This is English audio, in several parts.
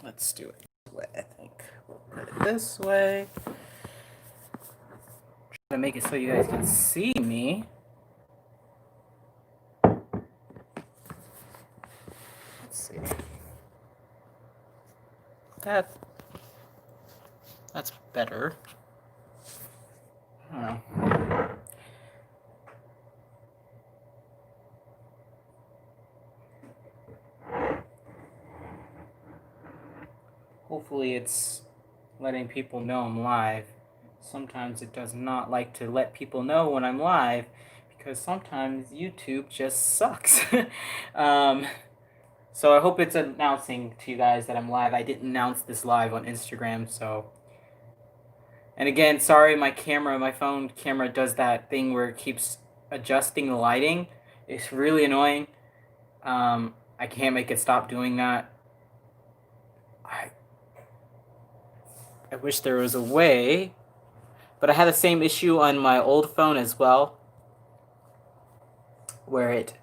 Let's do it this way, I think. We'll put it this way. Try to make it so you guys can see me. Let's see. That's better. I don't know. Hopefully it's letting people know I'm live. Sometimes it does not like to let people know when I'm live because sometimes YouTube just sucks. So I hope it's announcing to you guys that I'm live. I didn't announce this live on Instagram, so. And again, sorry, my phone camera does that thing where it keeps adjusting the lighting. It's really annoying. I can't make it stop doing that. I wish there was a way, but I had the same issue on my old phone as well, where it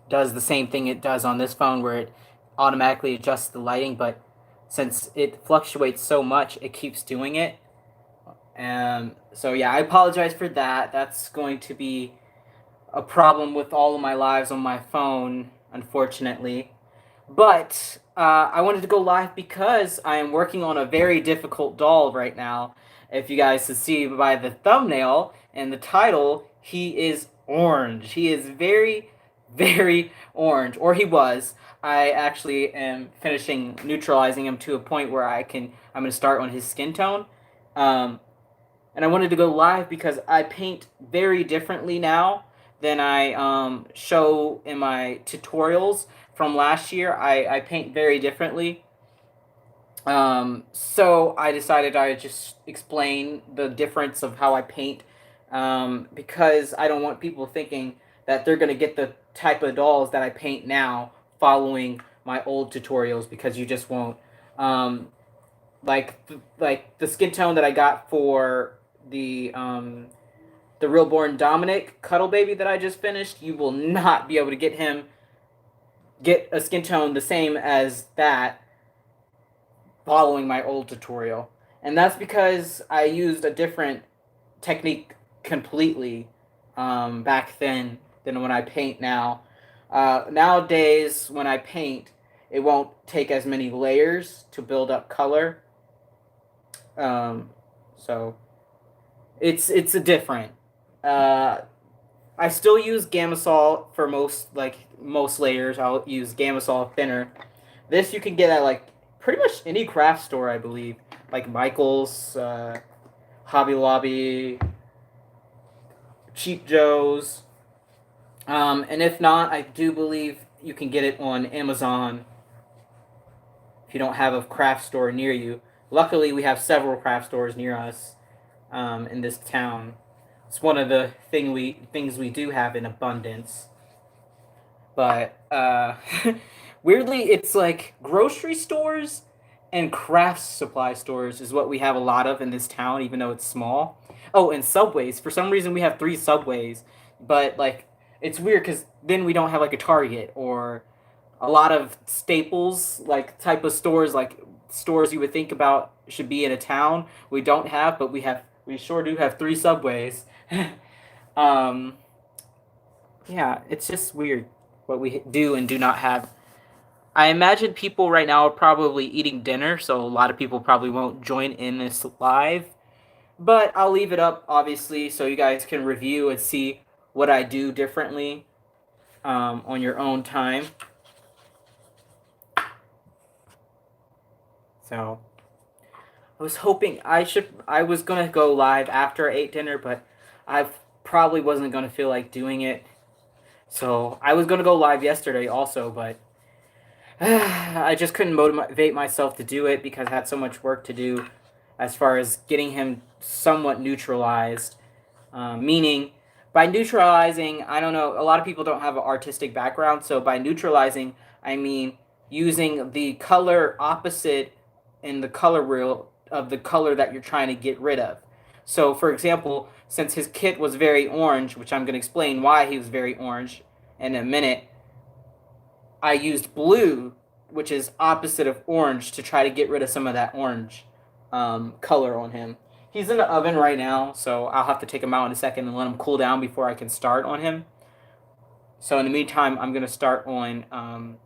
does the same thing it does on this phone, where it automatically adjusts the lighting, but since it fluctuates so much, it keeps doing it. So yeah, I apologize for that. That's going to be a problem with all of my lives on my phone, unfortunately. But I wanted to go live because I am working on a very difficult doll right now. If you guys can see by the thumbnail and the title, he is orange. He is very, very orange, or he was. I actually am finishing neutralizing him to a point where I'm going to start on his skin tone. And I wanted to go live because I paint very differently now than I show in my tutorials from last year. I paint very differently. So I decided I would just explain the difference of how I paint, because I don't want people thinking that they're going to get the type of dolls that I paint now following my old tutorials, because you just won't. Like the skin tone that I got for the Realborn Dominic Cuddle Baby that I just finished, you will not be able to get a skin tone the same as that following my old tutorial. And that's because I used a different technique completely back then than when I paint now. Nowadays, when I paint, it won't take as many layers to build up color. So it's a different. I still use Gamasol for most layers. I'll use Gamasol thinner. This you can get at pretty much any craft store, I believe, like Michael's, Hobby Lobby, Cheap Joe's, and if not, I do believe you can get it on Amazon if you don't have a craft store near you. Luckily, we have several craft stores near us in this town. It's one of the things we do have in abundance. But weirdly, it's like grocery stores and craft supply stores is what we have a lot of in this town, even though it's small. Oh, and Subways. For some reason, we have 3 Subways, but it's weird because then we don't have a Target or a lot of staples type of stores, like stores you would think about should be in a town. We don't have, but we sure do have 3 Subways. um, yeah, it's just weird what we do and do not have. I imagine people right now are probably eating dinner, so a lot of people probably won't join in this live. But I'll leave it up, obviously, so you guys can review and see what I do differently on your own time. So I was hoping I was gonna go live after I ate dinner, but I probably wasn't gonna feel like doing it. So I was gonna go live yesterday also, but I just couldn't motivate myself to do it because I had so much work to do as far as getting him somewhat neutralized. Meaning, by neutralizing, I don't know, a lot of people don't have an artistic background, so by neutralizing, I mean using the color opposite in the color wheel of the color that you're trying to get rid of. So, for example, since his kit was very orange, which I'm going to explain why he was very orange in a minute, I used blue which is opposite of orange, to try to get rid of some of that orange color on him. He's in the oven right now, so I'll have to take him out in a second and let him cool down before I can start on him. So in the meantime, I'm going to start on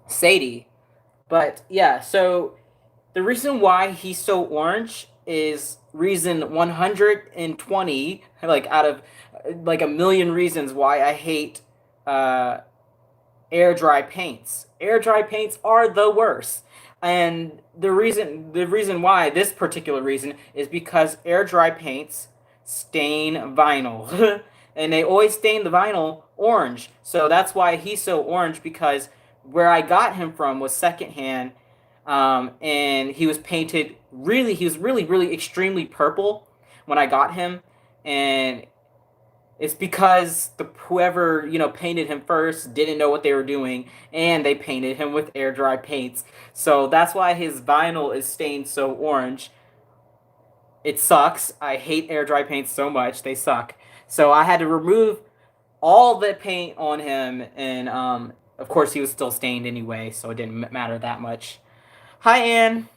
Sadie. But yeah, so the reason why he's so orange is reason 120, like out of like a million reasons why I hate air dry paints. Air dry paints are the worst. And the reason why, this particular reason, is because air dry paints stain vinyl. And they always stain the vinyl orange. So that's why he's so orange, because where I got him from was secondhand, and he was painted really, he was really, really extremely purple when I got him, and it's because the whoever painted him first didn't know what they were doing, and they painted him with air dry paints. So that's why his vinyl is stained so orange. It sucks. I hate air dry paints so much. They suck. So I had to remove all the paint on him, and of course he was still stained anyway, so it didn't matter that much. Hi, Ann.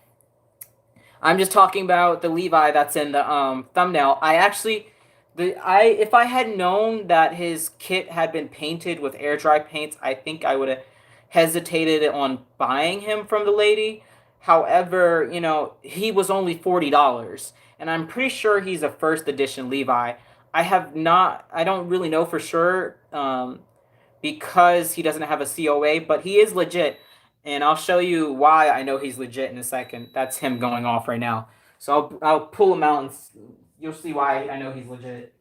I'm just talking about the Levi that's in the thumbnail. I actually, if I had known that his kit had been painted with air dry paints, I think I would have hesitated on buying him from the lady. However, he was only $40, and I'm pretty sure he's a first edition Levi. I don't really know for sure, because he doesn't have a COA, but he is legit. And I'll show you why I know he's legit in a second. That's him going off right now. So I'll pull him out, and you'll see why I know he's legit.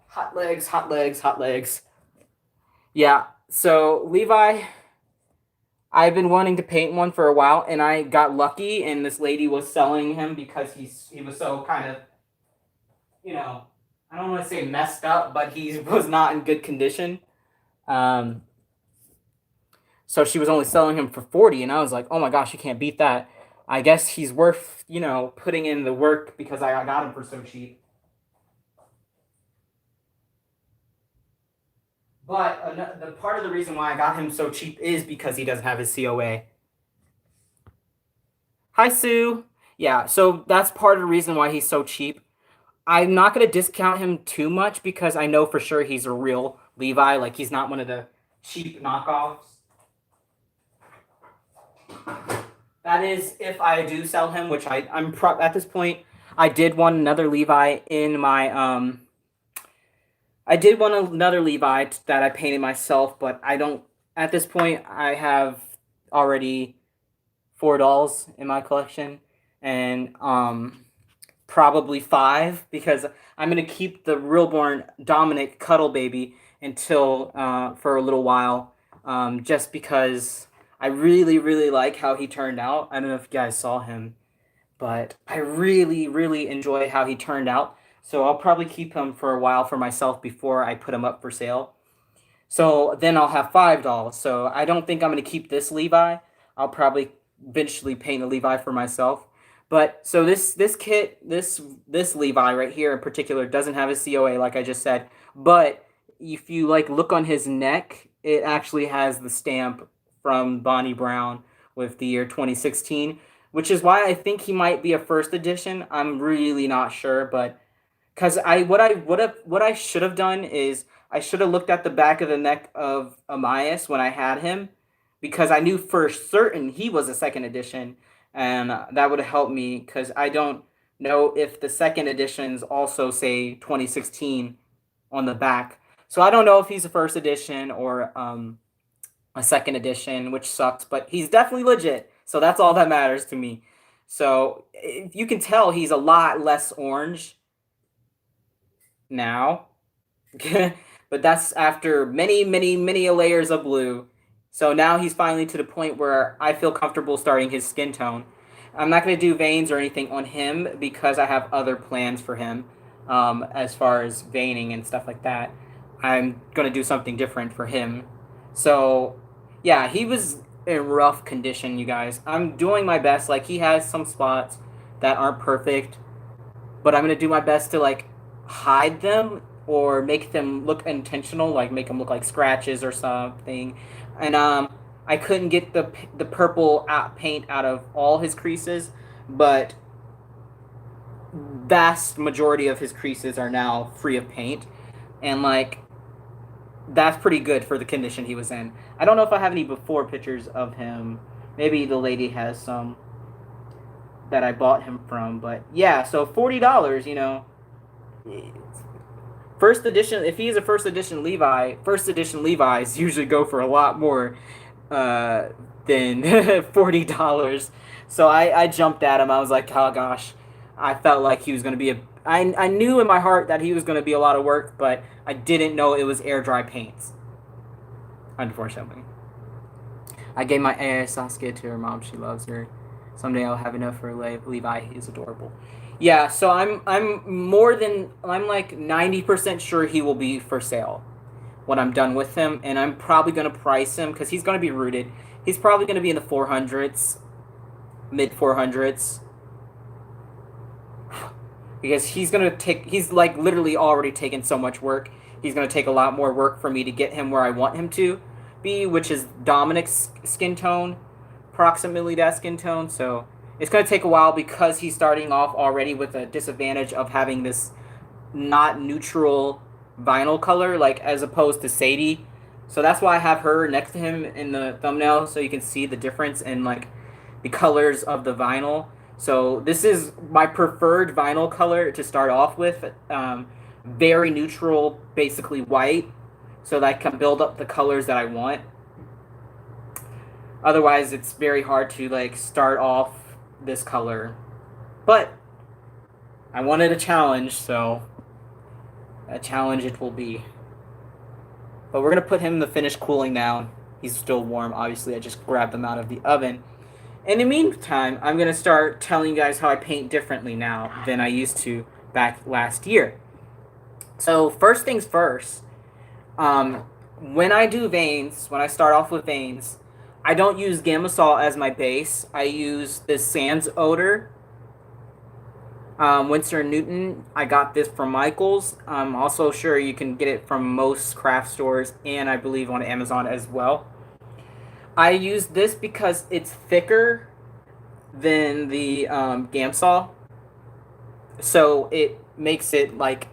Hot legs, hot legs, hot legs. Yeah, so Levi, I've been wanting to paint one for a while, and I got lucky, and this lady was selling him because he was so kind of, I don't want to say messed up, but he was not in good condition. So she was only selling him for 40, and I was like, oh my gosh, you can't beat that. I guess he's worth, putting in the work, because I got him for so cheap. But the part of the reason why I got him so cheap is because he doesn't have his COA. Hi, Sue. Yeah, so that's part of the reason why he's so cheap. I'm not going to discount him too much, because I know for sure he's a real Levi. Like, he's not one of the cheap knockoffs. That is, if I do sell him, which I'm at this point, I did want another Levi in my I did want another Levi that I painted myself, but I don't. At this point, I have already 4 dolls in my collection, and probably 5, because I'm gonna keep the Realborn Dominic Cuddle Baby until for a little while, just because I really, really like how he turned out. I don't know if you guys saw him, but I really, really enjoy how he turned out. So I'll probably keep him for a while for myself before I put him up for sale. So then I'll have 5 dolls. So I don't think I'm going to keep this Levi. I'll probably eventually paint a Levi for myself. But so this kit, this Levi right here in particular doesn't have a COA, like I just said. But if you look on his neck, it actually has the stamp from Bonnie Brown with the year 2016, which is why I think he might be a first edition. I'm really not sure, but because what I should have done is I should have looked at the back of the neck of Amias when I had him, because I knew for certain he was a second edition, and that would have helped me, because I don't know if the second editions also say 2016 on the back. So I don't know if he's a first edition or a second edition, which sucks, but he's definitely legit. So that's all that matters to me. So you can tell he's a lot less orange now. But that's after many, many, many layers of blue. So now he's finally to the point where I feel comfortable starting his skin tone. I'm not going to do veins or anything on him, because I have other plans for him, as far as veining and stuff like that. I'm going to do something different for him. So, yeah, he was in rough condition, you guys. I'm doing my best. Like, he has some spots that aren't perfect, but I'm going to do my best to, hide them or make them look intentional, like make them look like scratches or something. And I couldn't get the purple paint out of all his creases, but vast majority of his creases are now free of paint, and like that's pretty good for the condition he was in. I don't know if I have any before pictures of him. Maybe the lady has some that I bought him from, but yeah. So $40, first edition. If he's a first edition Levi's usually go for a lot more than $40. So I jumped at him. I was like, oh gosh, I felt like he was going to be I knew in my heart that he was going to be a lot of work, but I didn't know it was air dry paints. Unfortunately, I gave my Saskia to her mom. She loves her. Someday I'll have enough for Levi. He's adorable. Yeah, so I'm like 90% sure he will be for sale when I'm done with him, and I'm probably gonna price him because he's gonna be rooted. He's probably gonna be in the 400s, mid 400s, because he's like literally already taken so much work. He's gonna take a lot more work for me to get him where I want him to be, which is Dominic's skin tone, approximately that skin tone. So it's going to take a while because he's starting off already with a disadvantage of having this not neutral vinyl color, like as opposed to Sadie. So that's why I have her next to him in the thumbnail, so you can see the difference in like the colors of the vinyl. So this is my preferred vinyl color to start off with. Very neutral, basically white, so that I can build up the colors that I want. Otherwise, it's very hard to like start off this color. But I wanted a challenge, so a challenge it will be. But we're going to put him in the finished cooling down. He's still warm, obviously. I just grabbed them out of the oven. In the meantime, I'm going to start telling you guys how I paint differently now than I used to back last year. So first things first, when I do veins, when I start off with veins, I don't use Gamasol as my base. I use this Sans Odor, Winsor & Newton. I got this from Michaels. I'm also sure you can get it from most craft stores and I believe on Amazon as well. I use this because it's thicker than the Gamsol, so it makes it like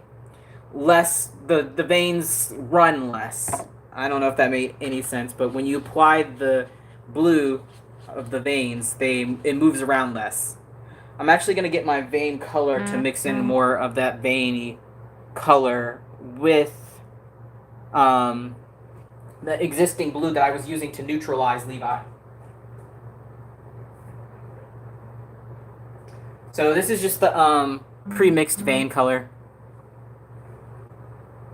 less, the veins run less. I don't know if that made any sense, but when you apply the blue of the veins, it moves around less. I'm actually going to get my vein color to mix in more of that veiny color with the existing blue that I was using to neutralize Levi. So this is just the pre-mixed vein color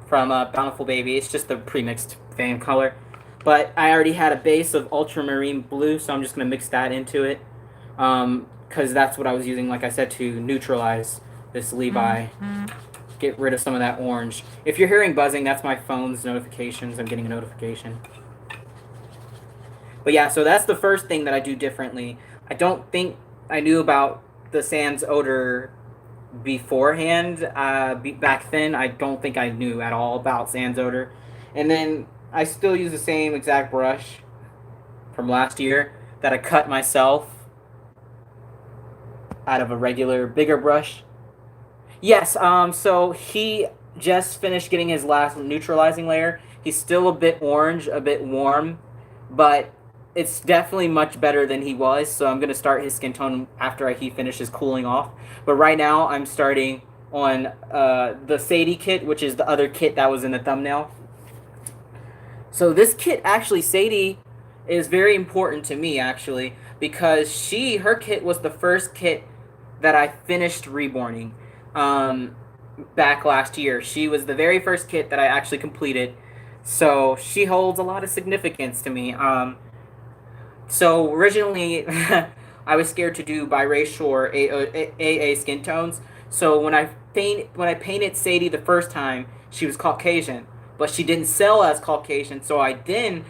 from Bountiful Baby. It's just the pre-mixed vein color. But I already had a base of ultramarine blue, so I'm just going to mix that into it. Because that's what I was using, like I said, to neutralize this Levi. Get rid of some of that orange. If you're hearing buzzing, that's my phone's notifications. I'm getting a notification. But yeah, so that's the first thing that I do differently. I don't think I knew about the Sans Odor beforehand. Back then, I don't think I knew at all about Sans Odor. And then I still use the same exact brush from last year that I cut myself out of a regular bigger brush. Yes, so he just finished getting his last neutralizing layer. He's still a bit orange, a bit warm, but it's definitely much better than he was, so I'm going to start his skin tone after he finishes cooling off. But right now, I'm starting on the Sadie kit, which is the other kit that was in the thumbnail. So this kit, actually, Sadie, is very important to me, actually, because her kit was the first kit that I finished reborning back last year. She was the very first kit that I actually completed, so she holds a lot of significance to me. So originally, I was scared to do biracial or AA skin tones. So when I painted Sadie the first time, she was Caucasian, but she didn't sell as Caucasian. So I then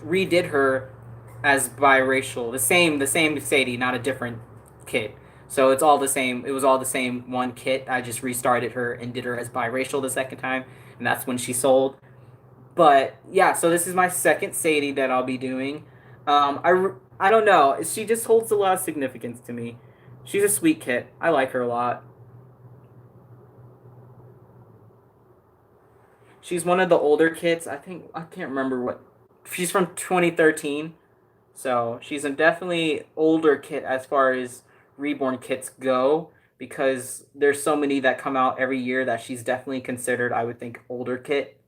redid her as biracial, the same Sadie, not a different kit. So it's all the same. It was all the same one kit. I just restarted her and did her as biracial the second time, and that's when she sold. But yeah, so this is my second Sadie that I'll be doing. I don't know. She just holds a lot of significance to me. She's a sweet kit. I like her a lot. She's one of the older kits. I think I can't remember what. She's from 2013, so she's a definitely older kit as far as reborn kits go. Because there's so many that come out every year that she's definitely considered, I would think, older kit.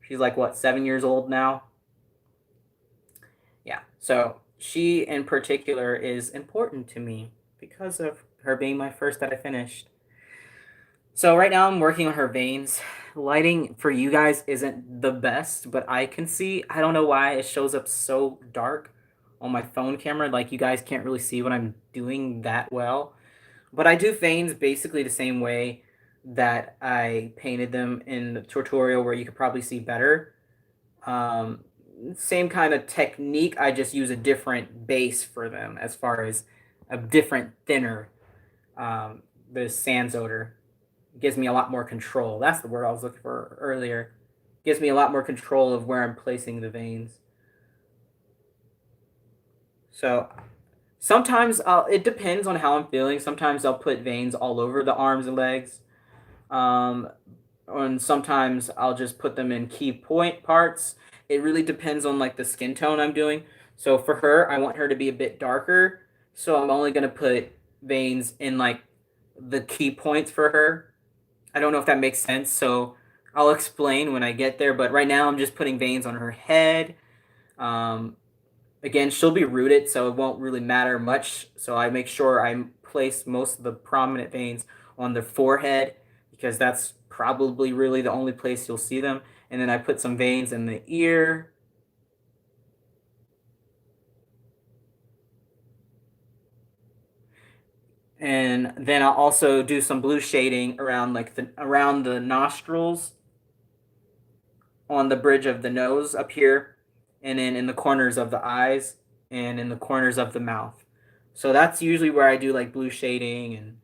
She's like what, 7 years old now? Yeah. So she in particular is important to me because of her being my first that I finished. So right now I'm working on her veins. Lighting for you guys isn't the best, but I can see. I don't know why it shows up so dark on my phone camera. Like you guys can't really see what I'm doing that well. But I do veins basically the same way that I painted them in the tutorial where you could probably see better. Um, Same kind of technique. I just use a different base for them as far as a different thinner. Um, the sans odor gives me a lot more control. That's the word I was looking for earlier. Gives me a lot more control of where I'm placing the veins. So sometimes it depends on how I'm feeling. Sometimes I'll put veins all over the arms and legs. Um, and sometimes I'll just put them in key point parts. It really depends on like the skin tone I'm doing. So for her, I want her to be a bit darker. So I'm only gonna put veins in like the key points for her. I don't know if that makes sense. So I'll explain when I get there. But right now I'm just putting veins on her head. Um, Again, she'll be rooted, so it won't really matter much. So I make sure I place most of the prominent veins on the forehead because that's probably really the only place you'll see them. And then I put some veins in the ear. And then I'll also do some blue shading around like the nostrils, on the bridge of the nose up here, and then in the corners of the eyes and in the corners of the mouth. So that's usually where I do like blue shading and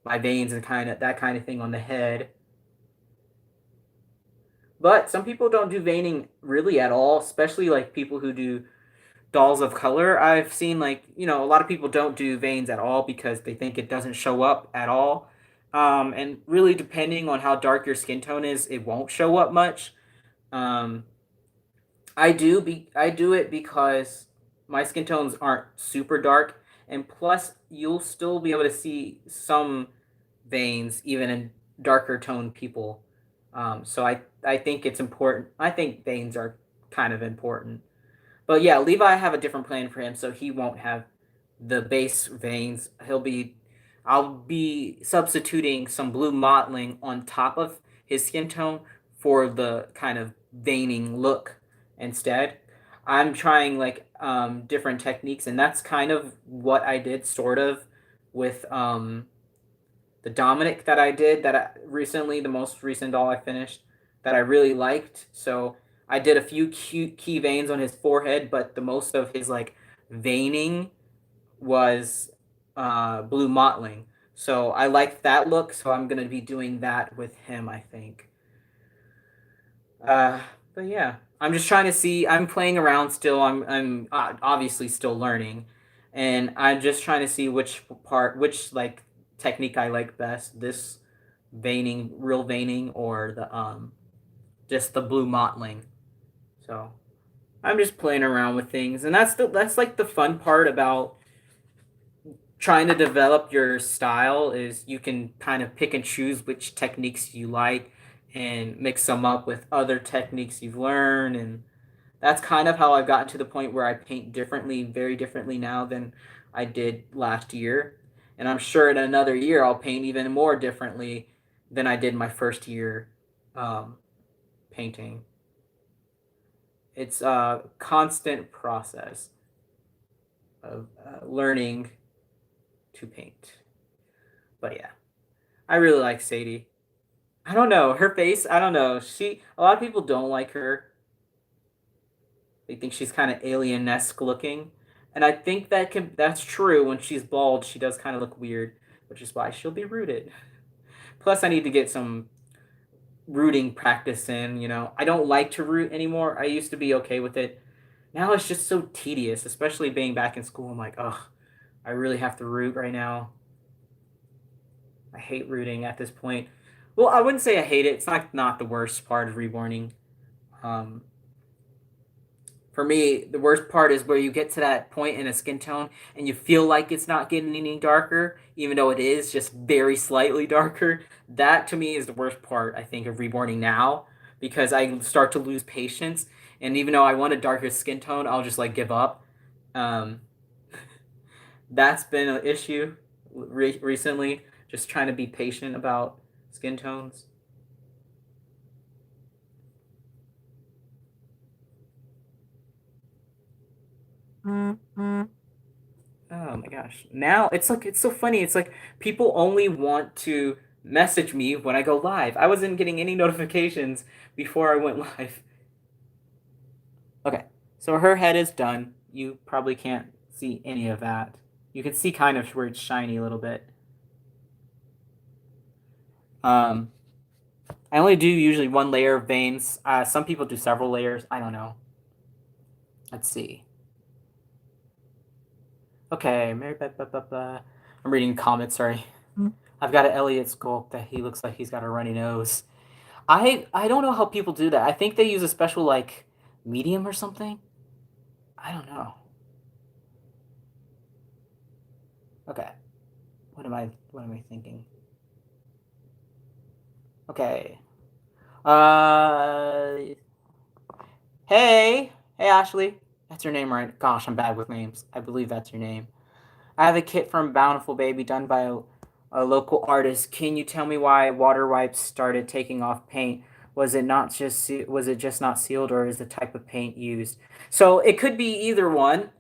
my veins and kind of that kind of thing on the head. But some people don't do veining really at all, especially like people who do dolls of color. I've seen like, a lot of people don't do veins at all because they think it doesn't show up at all. And really, depending on how dark your skin tone is, it won't show up much. Um, I do it because my skin tones aren't super dark, and plus you'll still be able to see some veins even in darker toned people. So I think it's important. I think veins are kind of important. But yeah, Levi, I have a different plan for him, so he won't have the base veins. I'll be substituting some blue mottling on top of his skin tone for the kind of veining look instead. I'm trying like different techniques, and that's kind of what I did, sort of, with the Dominic that I did recently, the most recent doll I finished that I really liked. So I did a few key veins on his forehead, but the most of his like veining was blue mottling. So I liked that look, so I'm gonna be doing that with him, I think. Uh, but yeah, I'm just trying to see. I'm playing around still. I'm obviously still learning, and I'm just trying to see which like technique I like best. This veining, real veining, or the just the blue mottling. So I'm just playing around with things, and that's like the fun part about trying to develop your style is you can kind of pick and choose which techniques you like and mix them up with other techniques you've learned, and that's kind of how I've gotten to the point where I paint differently, very differently now than I did last year. And I'm sure in another year I'll paint even more differently than I did my first year um, painting. It's a constant process of learning to paint. But yeah, I really like Sadie. I don't know her face. I don't know. A lot of people don't like her. They think she's kind of alien esque looking. And I think that's true. When she's bald, she does kind of look weird, which is why she'll be rooted. Plus, I need to get some rooting practice in. I don't like to root anymore. I used to be okay with it. Now it's just so tedious, especially being back in school. I'm like, ugh, I really have to root right now. I hate rooting at this point. Well, I wouldn't say I hate it. It's not the worst part of reborning. Um, for me, the worst part is where you get to that point in a skin tone and you feel like it's not getting any darker, even though it is just very slightly darker. That to me is the worst part, I think, of reborning now because I start to lose patience. And even though I want a darker skin tone, I'll just like give up. Um, that's been an issue recently, just trying to be patient about skin tones. Oh my gosh. Now it's so funny. It's like people only want to message me when I go live. I wasn't getting any notifications before I went live. Okay. So her head is done. You probably can't see any of that. You can see kind of where it's shiny a little bit. Um I only do usually one layer of veins. Some people do several layers. I don't know. Let's see. Okay, Mary. Blah, blah, blah, blah. I'm reading comments. Sorry. I've got an Elliot sculpt that he looks like he's got a runny nose. I don't know how people do that. I think they use a special like medium or something. I don't know. Okay. What am I thinking? Okay. Uh hey. Hey Ashley. That's your name, right? Gosh, I'm bad with names. I believe that's your name. I have a kit from Bountiful Baby done by a local artist. Can you tell me why water wipes started taking off paint? Was it just not sealed, or is the type of paint used? So it could be either one.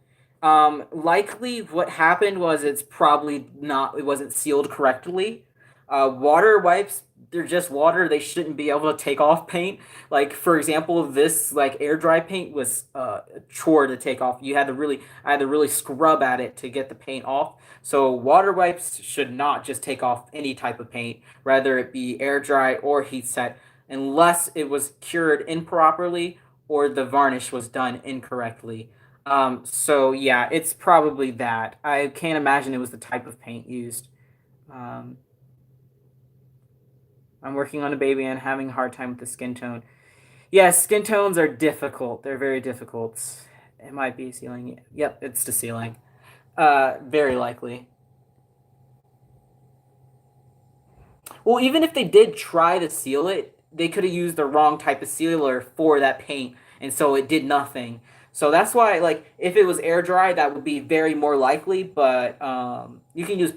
Likely, what happened was it's probably not. It wasn't sealed correctly. Water wipes, they're just water. They shouldn't be able to take off paint. Like for example, this like air dry paint was a chore to take off. I had to really scrub at it to get the paint off. So water wipes should not just take off any type of paint, rather it be air dry or heat set, unless it was cured improperly or the varnish was done incorrectly. So yeah, it's probably that. I can't imagine it was the type of paint used. Um, I'm working on a baby and having a hard time with the skin tone. Yes, skin tones are difficult. They're very difficult. It might be sealing. Yep, it's the sealing. Very likely. Well, even if they did try to seal it, they could have used the wrong type of sealer for that paint, and so it did nothing. So that's why, like, if it was air dry, that would be very more likely. But you can use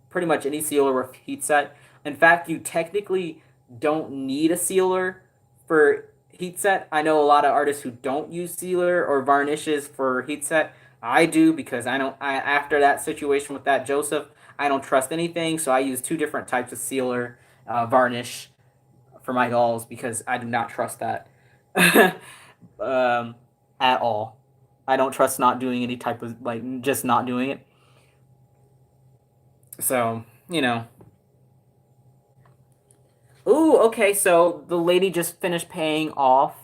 pretty much any sealer with heat set. In fact, you technically don't need a sealer for heat set. I know a lot of artists who don't use sealer or varnishes for heat set. I do because I don't. I after that situation with that Joseph, I don't trust anything, so I use two different types of sealer, varnish for my dolls because I do not trust that um, at all. I don't trust not doing any type of like just not doing it. So Ooh, okay. So the lady just finished paying off.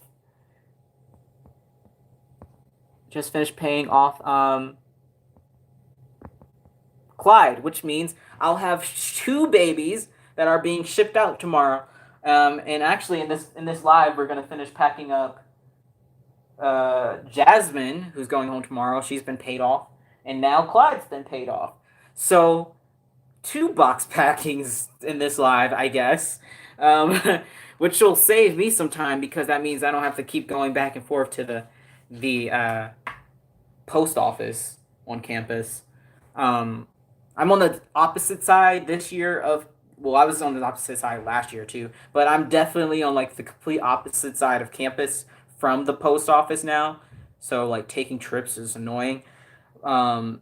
Just finished paying off Clyde, which means I'll have two babies that are being shipped out tomorrow. And actually, in this live, we're gonna finish packing up Jasmine, who's going home tomorrow. She's been paid off, and now Clyde's been paid off. So two box packings in this live, I guess, um, which will save me some time because that means I don't have to keep going back and forth to the post office on campus. Um, I'm on the opposite side this year of. Well, I was on the opposite side last year too, but I'm definitely on like the complete opposite side of campus from the post office now. So like taking trips is annoying. Um,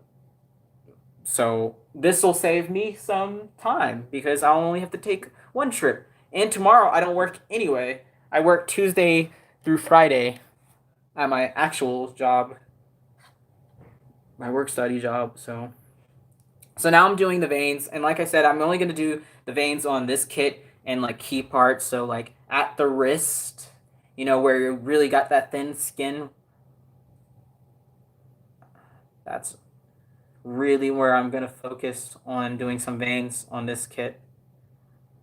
so this will save me some time because I'll only have to take one trip. And tomorrow I don't work anyway. I work Tuesday through Friday at my actual job. my work study job. So now I'm doing the veins, and like I said, I'm only gonna do the veins on this kit and like key parts. So like at the wrist, where you really got that thin skin. That's really where I'm gonna focus on doing some veins on this kit,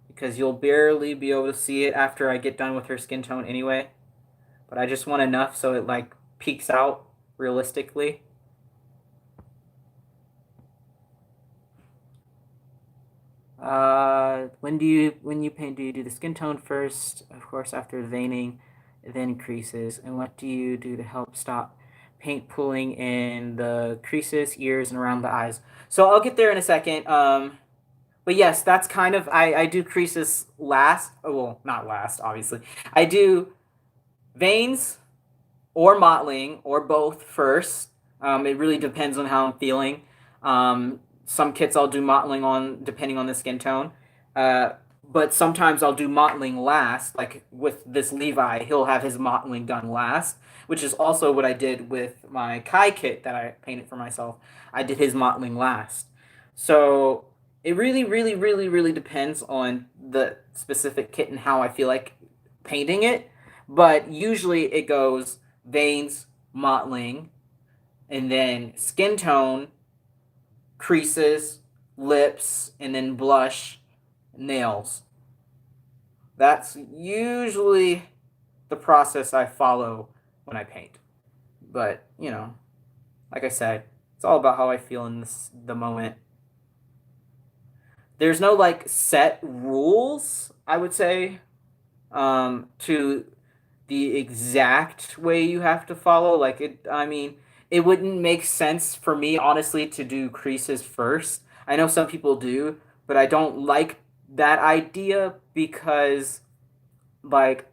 because you'll barely be able to see it after I get done with her skin tone anyway. But I just want enough so it like peeks out realistically. When you paint, do you do the skin tone first? Of course, after veining, then creases. And what do you do to help stop paint pooling in the creases, ears, and around the eyes? So I'll get there in a second. But yes, that's kind of I do creases last. Oh, well, not last, obviously. I do veins or mottling or both first. It really depends on how I'm feeling. Some kits I'll do mottling on depending on the skin tone. Uh, but sometimes I'll do mottling last. Like with this Levi, he'll have his mottling done last, which is also what I did with my Kai kit that I painted for myself. I did his mottling last. So it really, really, really, really depends on the specific kit and how I feel like painting it. But usually it goes veins, mottling, and then skin tone, creases, lips, and then blush, nails. That's usually the process I follow when I paint. But, like I said, it's all about how I feel in the moment. There's no like set rules, I would say, to the exact way you have to follow. It wouldn't make sense for me, honestly, to do creases first. I know some people do, but I don't like that idea because, like,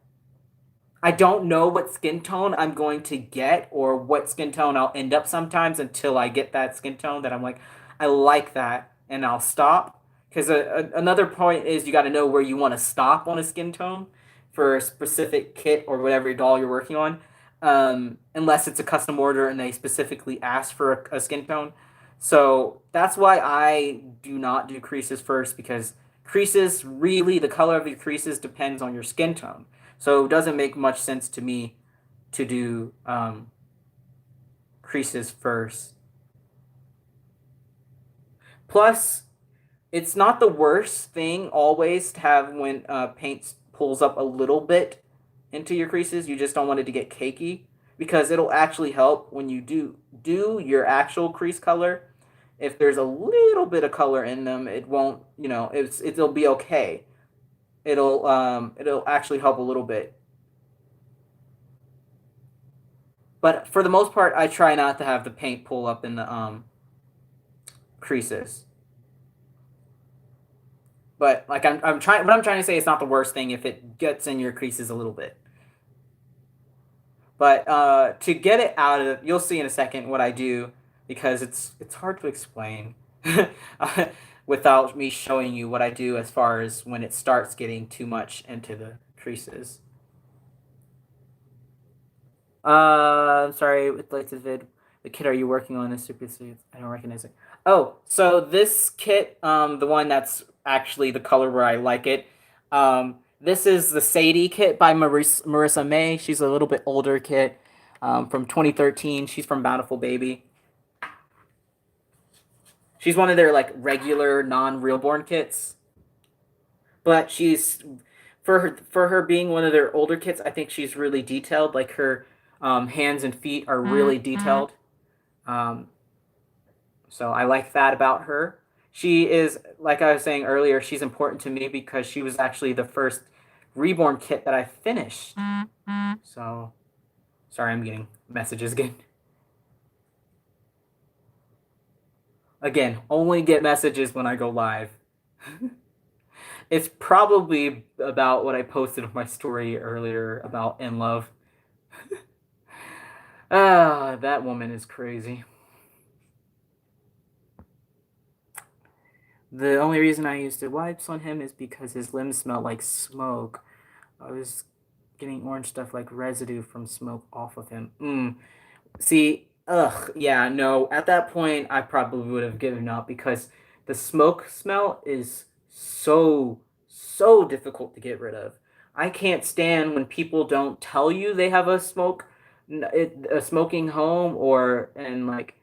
I don't know what skin tone I'm going to get or what skin tone I'll end up sometimes until I get that skin tone that I'm like, I like that, and I'll stop. Because another point is you got to know where you want to stop on a skin tone for a specific kit or whatever doll you're working on. Unless it's a custom order and they specifically ask for a skin tone. So that's why I do not do creases first, because creases, really, the color of your creases depends on your skin tone. So it doesn't make much sense to me to do creases first. Plus, it's not the worst thing always to have when paint pulls up a little bit into your creases. You just don't want it to get cakey, because it'll actually help when you do your actual crease color. If there's a little bit of color in them, it won't, it'll be okay. It'll actually help a little bit. But for the most part, I try not to have the paint pull up in the creases. But like I'm trying, what I'm trying to say, it's not the worst thing if it gets in your creases a little bit. But to get it out of, you'll see in a second what I do, because it's hard to explain without me showing you what I do as far as when it starts getting too much into the creases. I'm sorry, with like the vid, the kit are you working on is super sweet. I don't recognize it. Oh, so this kit, the one that's actually the color where I like it, this is the Sadie kit by Marissa May. She's a little bit older kit, from 2013. She's from Bountiful Baby. She's one of their like regular non-realborn kits, but she's for her being one of their older kits. I think she's really detailed. Like her hands and feet are really detailed. Um, so I like that about her. She is, like I was saying earlier, she's important to me because she was actually the first reborn kit that I finished. So, sorry, I'm getting messages again. Again, only get messages when I go live. It's probably about what I posted on my story earlier about In Love. Ah, that woman is crazy. The only reason I used the wipes on him is because his limbs smell like smoke. I was getting orange stuff like residue from smoke off of him. See, Ugh, yeah, no. At that point, I probably would have given up because the smoke smell is so difficult to get rid of. I can't stand when people don't tell you they have a smoking home, or and like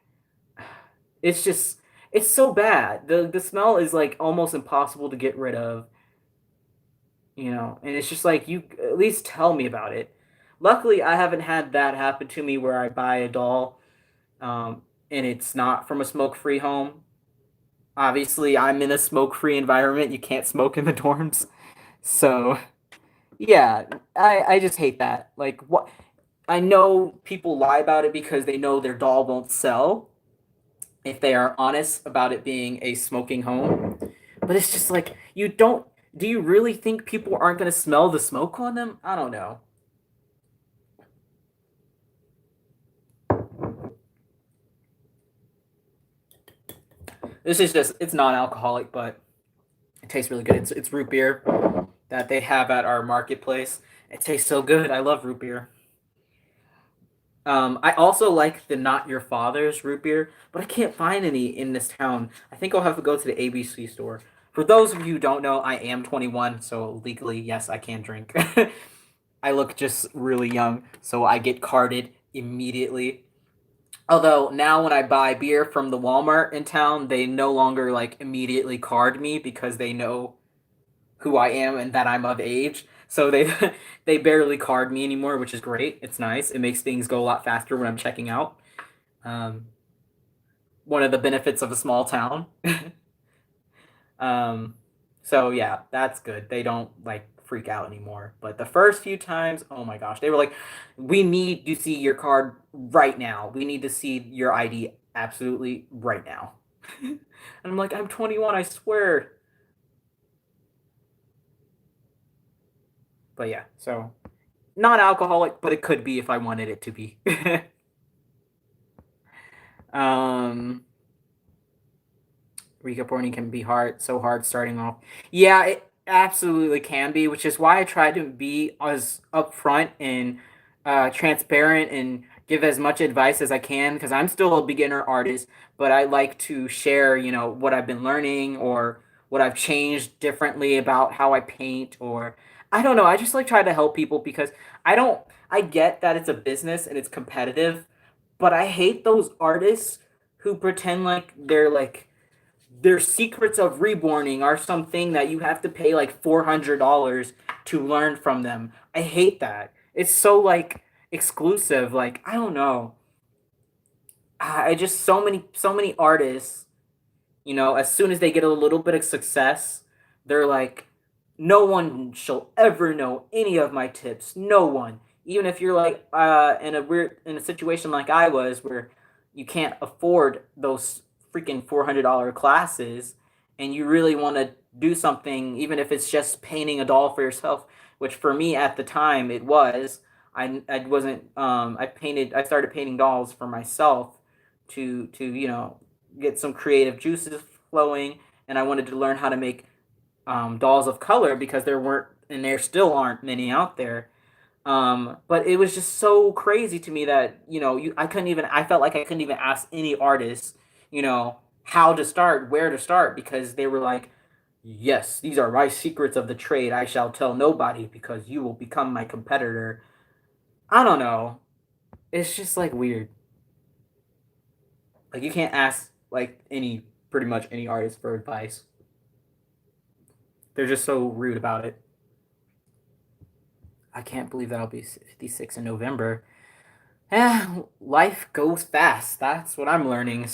it's just it's so bad. The smell is like almost impossible to get rid of, and it's just like you at least tell me about it. Luckily, I haven't had that happen to me where I buy a doll and it's not from a smoke-free home. Obviously, I'm in a smoke-free environment. You can't smoke in the dorms. So, yeah, I just hate that. Like what I know people lie about it because they know their doll won't sell if they are honest about it being a smoking home. But it's just like you don't do you really think people aren't going to smell the smoke on them? I don't know. This is just it's non-alcoholic, but it tastes really good. It's root beer that they have at our marketplace. It tastes so good. I love root beer. I also like the Not Your Father's root beer, but I can't find any in this town. I think I'll have to go to the ABC store. For those of you who don't know, I am 21, so legally, yes, I can drink. I look just really young, so I get carded immediately. Although now when I buy beer from the Walmart in town, they no longer like immediately card me because they know who I am and that I'm of age. So they they barely card me anymore, which is great. It's nice. It makes things go a lot faster when I'm checking out. Um, One of the benefits of a small town. um, so yeah, that's good. They don't like freak out anymore. But the first few times, oh my gosh, they were like, "We need to see your card right now. We need to see your ID absolutely right now." And I'm like, "I'm 21, I swear." But yeah, so not alcoholic, but it could be if I wanted it to be. um, Recap can be hard, so hard starting off. Yeah, it absolutely can be, which is why I try to be as upfront and transparent and give as much advice as I can because I'm still a beginner artist, but I like to share, what I've been learning or what I've changed differently about how I paint or I don't know. I just like try to help people because I don't. I get that it's a business and it's competitive, but I hate those artists who pretend like they're like their secrets of reborning are something that you have to pay like $400 to learn from them. I hate that. It's so like exclusive. Like I don't know. I just so many artists. As soon as they get a little bit of success, they're like, no one shall ever know any of my tips. No one. Even if you're like in a situation like I was where you can't afford those freaking $400 classes and you really want to do something, even if it's just painting a doll for yourself, which for me at the time it was. I wasn't I started painting dolls for myself to get some creative juices flowing, and I wanted to learn how to make dolls of color because there weren't and there still aren't many out there. But it was just so crazy to me that I couldn't even I felt like I couldn't even ask any artist how to start, where to start because they were like, yes, these are my secrets of the trade. I shall tell nobody because you will become my competitor. I don't know. It's just like weird. Like you can't ask like any pretty much any artist for advice. They're just so rude about it. I can't believe that I'll be 56 in November. Life goes fast. That's what I'm learning.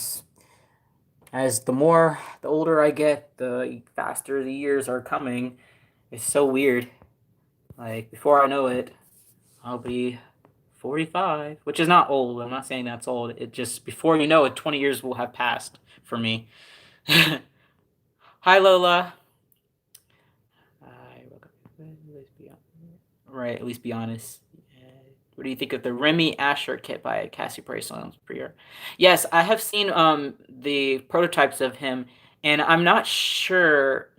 As the older I get, the faster the years are coming. It's so weird. Like before I know it, I'll be 45, which is not old. I'm not saying that's old. It just before you know it, 20 years will have passed for me. Hi Lola. I woke up. Right, at least be honest. What do you think of the Remy Asher kit by Cassie Price on Prior? Yes, I have seen the prototypes of him, and I'm not sure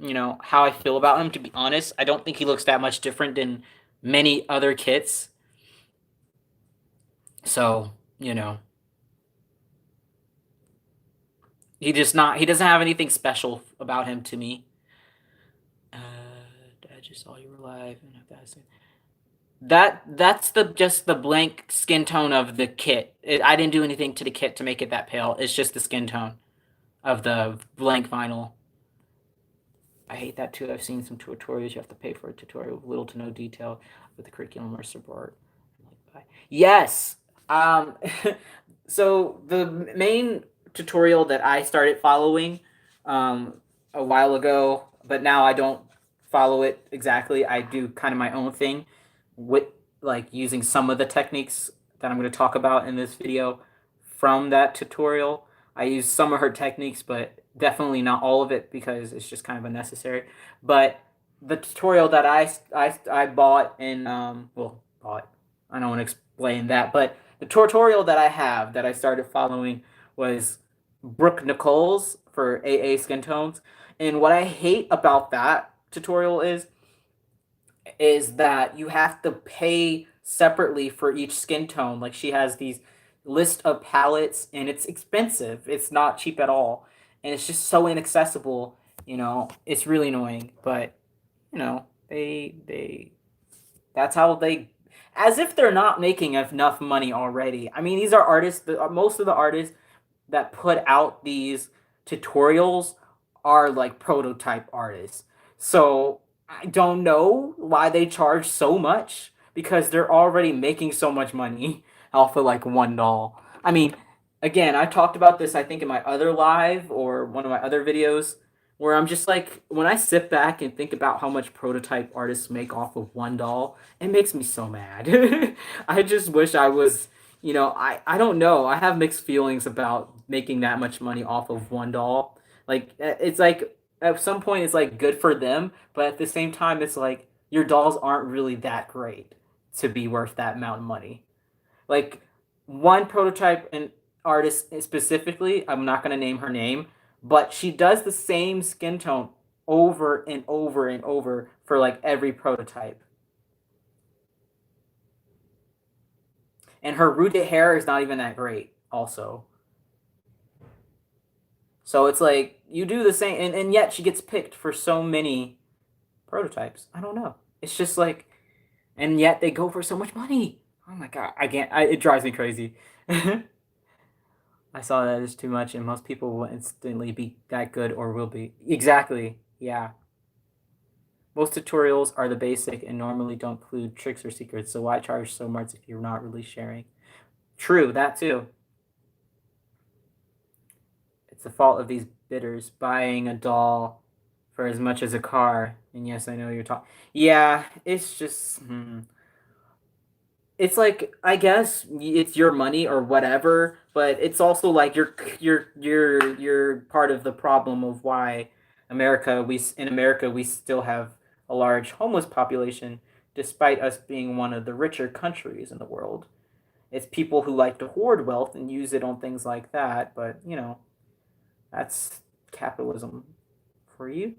how I feel about him. To be honest, I don't think he looks that much different than many other kits. So. He doesn't have anything special about him to me. I just saw you were live and that's just the blank skin tone of the kit. I didn't do anything to the kit to make it that pale. It's just the skin tone of the blank vinyl. I hate that too. I've seen some tutorials. You have to pay for a tutorial with little to no detail with the curriculum or support. Yes. Um, so the main tutorial that I started following a while ago, but now I don't follow it exactly. I do kind of my own thing with like using some of the techniques that I'm going to talk about in this video from that tutorial. I use some of her techniques, but definitely not all of it because it's just kind of unnecessary. But the tutorial that I bought and bought, I don't want to explain that, but the tutorial that I have that I started following was Brooke Nichols for AA skin tones. And what I hate about that tutorial is that you have to pay separately for each skin tone. Like she has these list of palettes and it's expensive. It's not cheap at all. And it's just so inaccessible, It's really annoying, but they that's how they as if they're not making enough money already. I mean, these are artists, most of the artists that put out these tutorials are like prototype artists. So I don't know why they charge so much because they're already making so much money off of like one doll. I mean, again, I talked about this I think in my other live or one of my other videos where I'm just like when I sit back and think about how much prototype artists make off of one doll, it makes me so mad. I just wish I was I don't know. I have mixed feelings about making that much money off of one doll. Like it's like at some point it's like good for them, but at the same time it's like your dolls aren't really that great to be worth that amount of money. Like one prototype and artist specifically, I'm not going to name her name, but she does the same skin tone over and over and over for like every prototype. And her rooted hair is not even that great also. So it's like you do the same and yet she gets picked for so many prototypes. I don't know. It's just like and yet they go for so much money. Oh my god, I can't it drives me crazy. I saw that as too much and most people will instantly be that good or will be. Exactly. Yeah. Most tutorials are the basic and normally don't include tricks or secrets, so why charge so much if you're not really sharing? True, that too. It's the fault of these bidders buying a doll for as much as a car. And yes, I know you're talking. Yeah, it's just. It's like I guess it's your money or whatever, but it's also like you're part of the problem of why in America we still have a large homeless population, despite us being one of the richer countries in the world. It's people who like to hoard wealth and use it on things like that, but that's capitalism for you.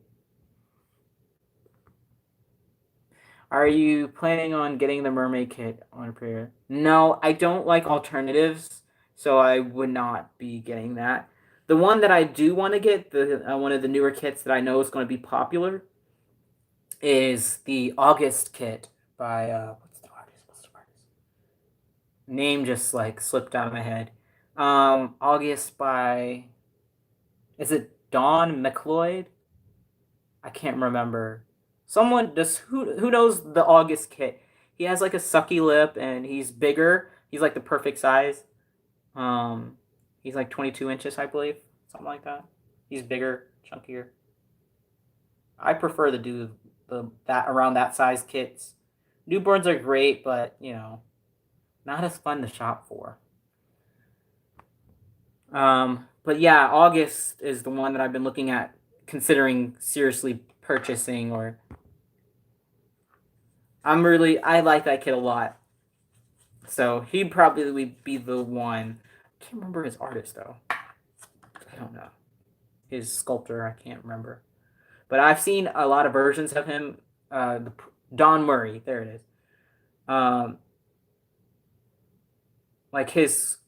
Are you planning on getting the mermaid kit on prayer? No, I don't like alternatives, so I would not be getting that. The one that I do want to get, the one of the newer kits that I know is going to be popular, is the August kit by what's the artist? What's the artist? Name just like slipped out of my head. August by is it Don McLeod? I can't remember. Someone does who knows the August kit? He has like a sucky lip and he's bigger. He's like the perfect size. Um, he's like 22 inches, I believe, something like that. He's bigger, chunkier. I prefer to do the that around that size kits. Newborns are great, but not as fun to shop for. But yeah, August is the one that I've been looking at, considering seriously purchasing. Or I like that kid a lot. So he'd probably be the one. I can't remember his artist though. I don't know. His sculptor, I can't remember. But I've seen a lot of versions of him. Don Murray, there it is. Um, like his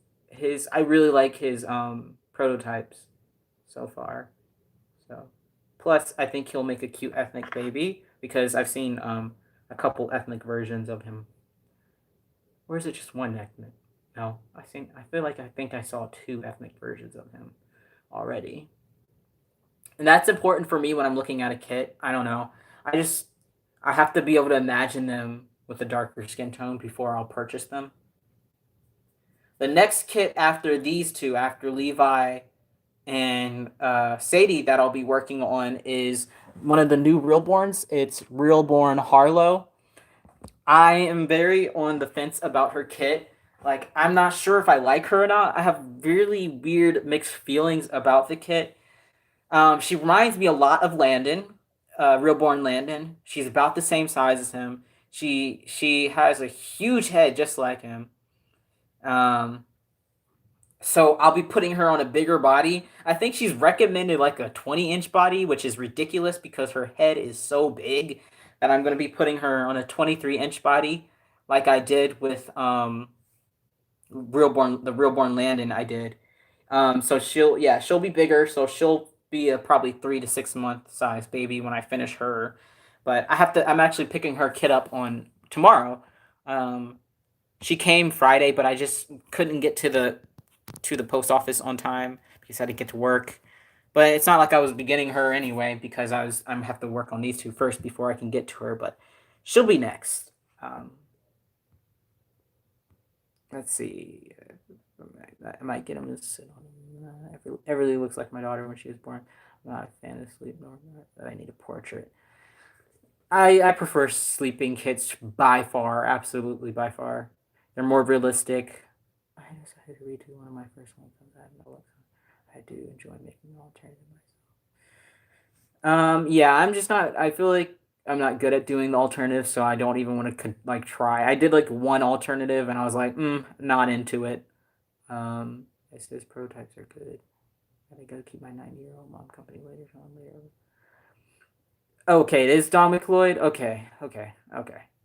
I really like his prototypes. so far. So, plus I think he'll make a cute ethnic baby because I've seen a couple ethnic versions of him. Or is it just one ethnic? No, I feel like I think I saw two ethnic versions of him already. And that's important for me when I'm looking at a kit. I don't know. I have to be able to imagine them with a darker skin tone before I'll purchase them. The next kit after these two, after Levi and Sadie, that I'll be working on is one of the new Realborns. It's Realborn Harlow. I am very on the fence about her kit. Like, I'm not sure if I like her or not. I have really weird mixed feelings about the kit. She reminds me a lot of Landon, Realborn Landon. She's about the same size as him. She has a huge head just like him. So I'll be putting her on a bigger body. I think she's recommended like a 20-inch body, which is ridiculous because her head is so big that I'm going to be putting her on a 23-inch body, like I did with the Realborn Landon I did. So she'll be bigger. So she'll be a probably 3 to 6 month size baby when I finish her. But I'm actually picking her kit up on tomorrow. She came Friday, but I just couldn't get to the post office on time because I had to get to work. But it's not like I was beginning her anyway because I'm have to work on these two first before I can get to her. But she'll be next. Let's see. I might get him to sit on him. Everly looks like my daughter when she was born. I'm not a fan of sleep nor that I need a portrait. I prefer sleeping kits by far, absolutely by far. They're more realistic. I decided to redo one of my first ones. I do enjoy making an alternative myself. Yeah, I'm just not. I feel like I'm not good at doing the alternatives, so I don't even want to like try. I did like one alternative, and I was like, not into it. It says prototypes are good. I gotta keep my 90-year-old mom company later on later. Okay, it is Don McLeod. Okay.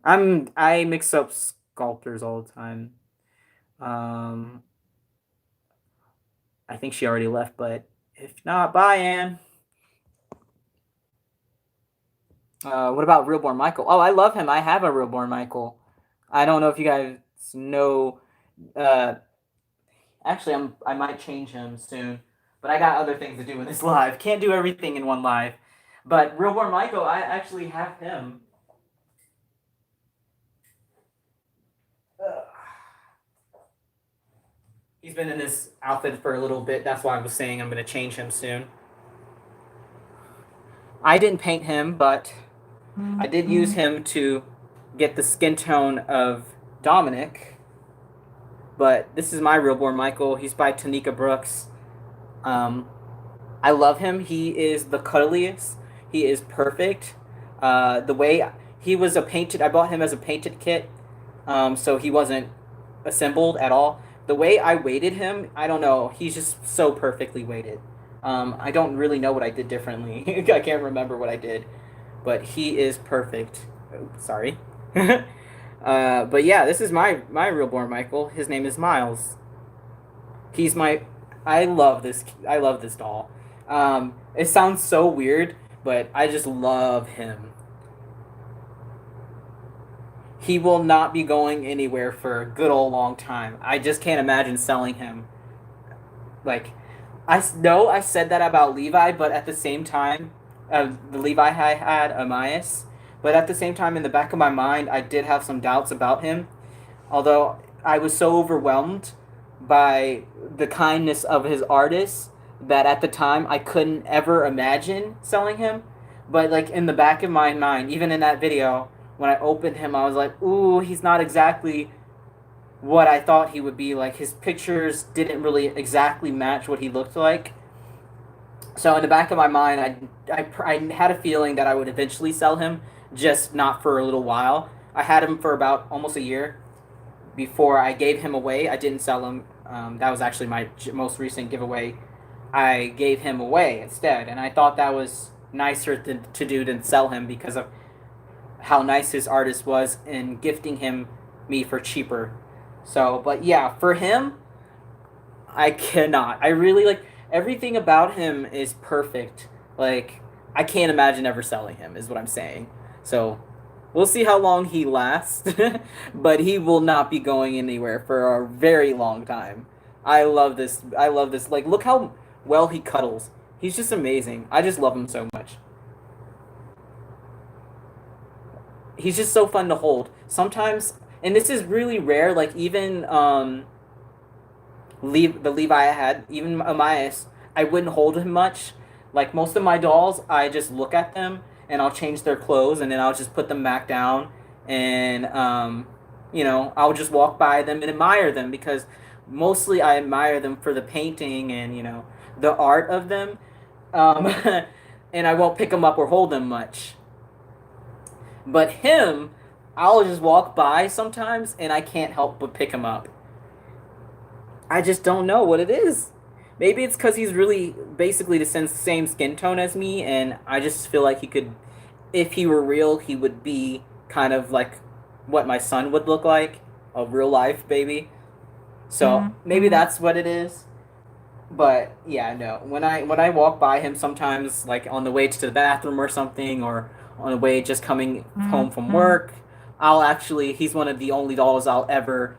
I mix up sculptors all the time. I think she already left, but if not, bye, Anne. What about Realborn Michael? Oh, I love him. I have a Realborn Michael. I don't know if you guys know. Actually, I might change him soon, but I got other things to do in this live. Can't do everything in one live. But Realborn Michael, I actually have him. He's been in this outfit for a little bit. That's why I was saying I'm going to change him soon. I didn't paint him, but I did use him to get the skin tone of Dominic. But this is my Realborn Michael. He's by Tanika Brooks. I love him. He is the cuddliest. He is perfect. The way he was I bought him as a painted kit, so he wasn't assembled at all. The way I weighted him, I don't know. He's just so perfectly weighted. I don't really know what I did differently. I can't remember what I did, but he is perfect. Oh, sorry. But yeah, this is my Realborn Michael. His name is Miles. He's my. I love this doll. It sounds so weird, but I just love him. He will not be going anywhere for a good old long time. I just can't imagine selling him. Like, I know I said that about Levi, but at the same time, the Levi I had, Amias, but at the same time, in the back of my mind, I did have some doubts about him. Although I was so overwhelmed by the kindness of his artists that at the time I couldn't ever imagine selling him. But like in the back of my mind, even in that video, when I opened him, I was like, ooh, he's not exactly what I thought he would be. Like, his pictures didn't really exactly match what he looked like. So in the back of my mind, I had a feeling that I would eventually sell him, just not for a little while. I had him for about almost a year before I gave him away. I didn't sell him. That was actually my most recent giveaway. I gave him away instead, and I thought that was nicer to do than sell him because of how nice his artist was in gifting me for cheaper. So, but yeah, for him, I cannot. I really like. Everything about him is perfect. Like, I can't imagine ever selling him, is what I'm saying. So, we'll see how long he lasts, but he will not be going anywhere for a very long time. I love this. I love this. Like, look how well he cuddles. He's just amazing. I just love him so much. He's just so fun to hold. Sometimes, and this is really rare, like, even the Levi I had, even Amias, I wouldn't hold him much. Like most of my dolls, I just look at them and I'll change their clothes and then I'll just put them back down and I'll just walk by them and admire them because mostly I admire them for the painting and the art of them, um, and I won't pick them up or hold them much. But him, I'll just walk by sometimes and I can't help but pick him up. I just don't know what it is. Maybe it's because he's really basically the same skin tone as me, and I just feel like he could, if he were real, he would be kind of like what my son would look like, a real life baby. So maybe that's what it is. But yeah, no. When I walk by him sometimes, like on the way to the bathroom or something, or on the way just coming home from work, he's one of the only dolls I've ever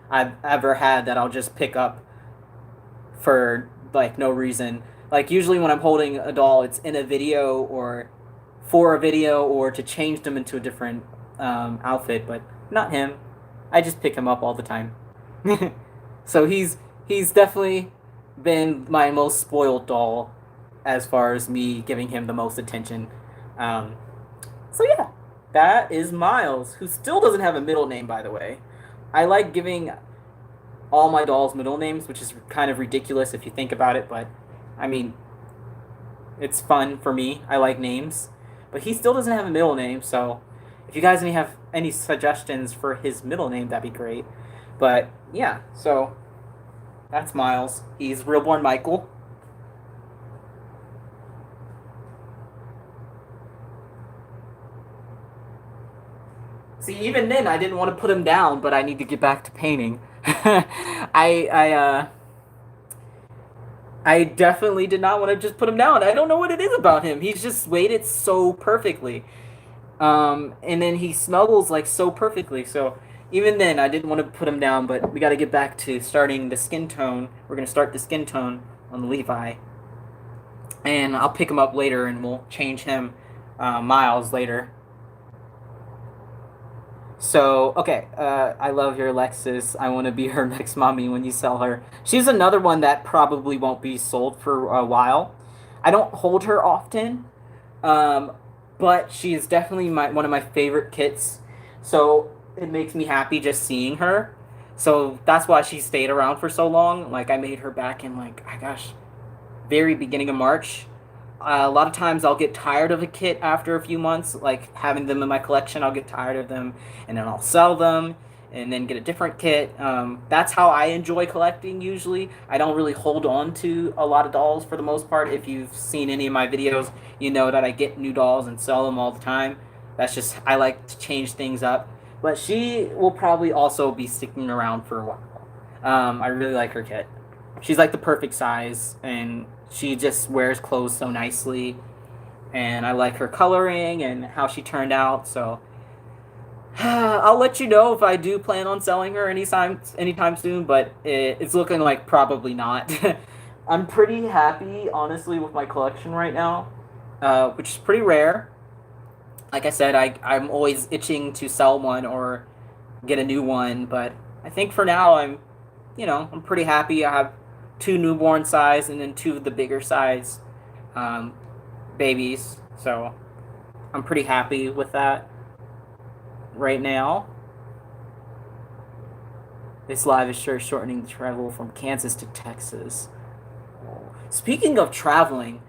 had that I'll just pick up for like no reason. Like usually when I'm holding a doll, it's in a video or for a video or to change them into a different outfit, but not him. I just pick him up all the time. So he's definitely been my most spoiled doll as far as me giving him the most attention. Um, so yeah, that is Miles, who still doesn't have a middle name, by the way. I like giving all my dolls middle names, which is kind of ridiculous if you think about it, but I mean, it's fun for me. I like names. But he still doesn't have a middle name, so if you guys have any suggestions for his middle name, that'd be great. But yeah, so that's Miles. He's realborn Michael. See, even then, I didn't want to put him down, but I need to get back to painting. I I uh I definitely did not want to just put him down. I don't know what it is about him. He's just weighted so perfectly. And then he snuggles like so perfectly. So even then, I didn't want to put him down, but we got to get back to starting the skin tone. We're gonna start the skin tone on the Levi, and I'll pick him up later, and we'll change him, Miles later. So, okay, I love your Lexus. I want to be her next mommy when you sell her. She's another one that probably won't be sold for a while. I don't hold her often, um, but she is definitely one of my favorite kits. So it makes me happy just seeing her. So that's why she stayed around for so long. Like I made her back in like, oh gosh, very beginning of March. A lot of times I'll get tired of a kit after a few months, like having them in my collection. I'll get tired of them, and then I'll sell them, and then get a different kit. That's how I enjoy collecting. Usually, I don't really hold on to a lot of dolls for the most part. If you've seen any of my videos, you know that I get new dolls and sell them all the time. That's just I like to change things up. But she will probably also be sticking around for a while. I really like her kit. She's like the perfect size, and she just wears clothes so nicely. And I like her coloring and how she turned out. So I'll let you know if I do plan on selling her anytime soon. But it's looking like probably not. I'm pretty happy, honestly, with my collection right now, which is pretty rare. Like I said, I'm always itching to sell one or get a new one. But I think for now I'm pretty happy. I have two newborn size and then two of the bigger size um, babies. So I'm pretty happy with that right now. This live is sure shortening the travel from Kansas to Texas. Speaking of traveling,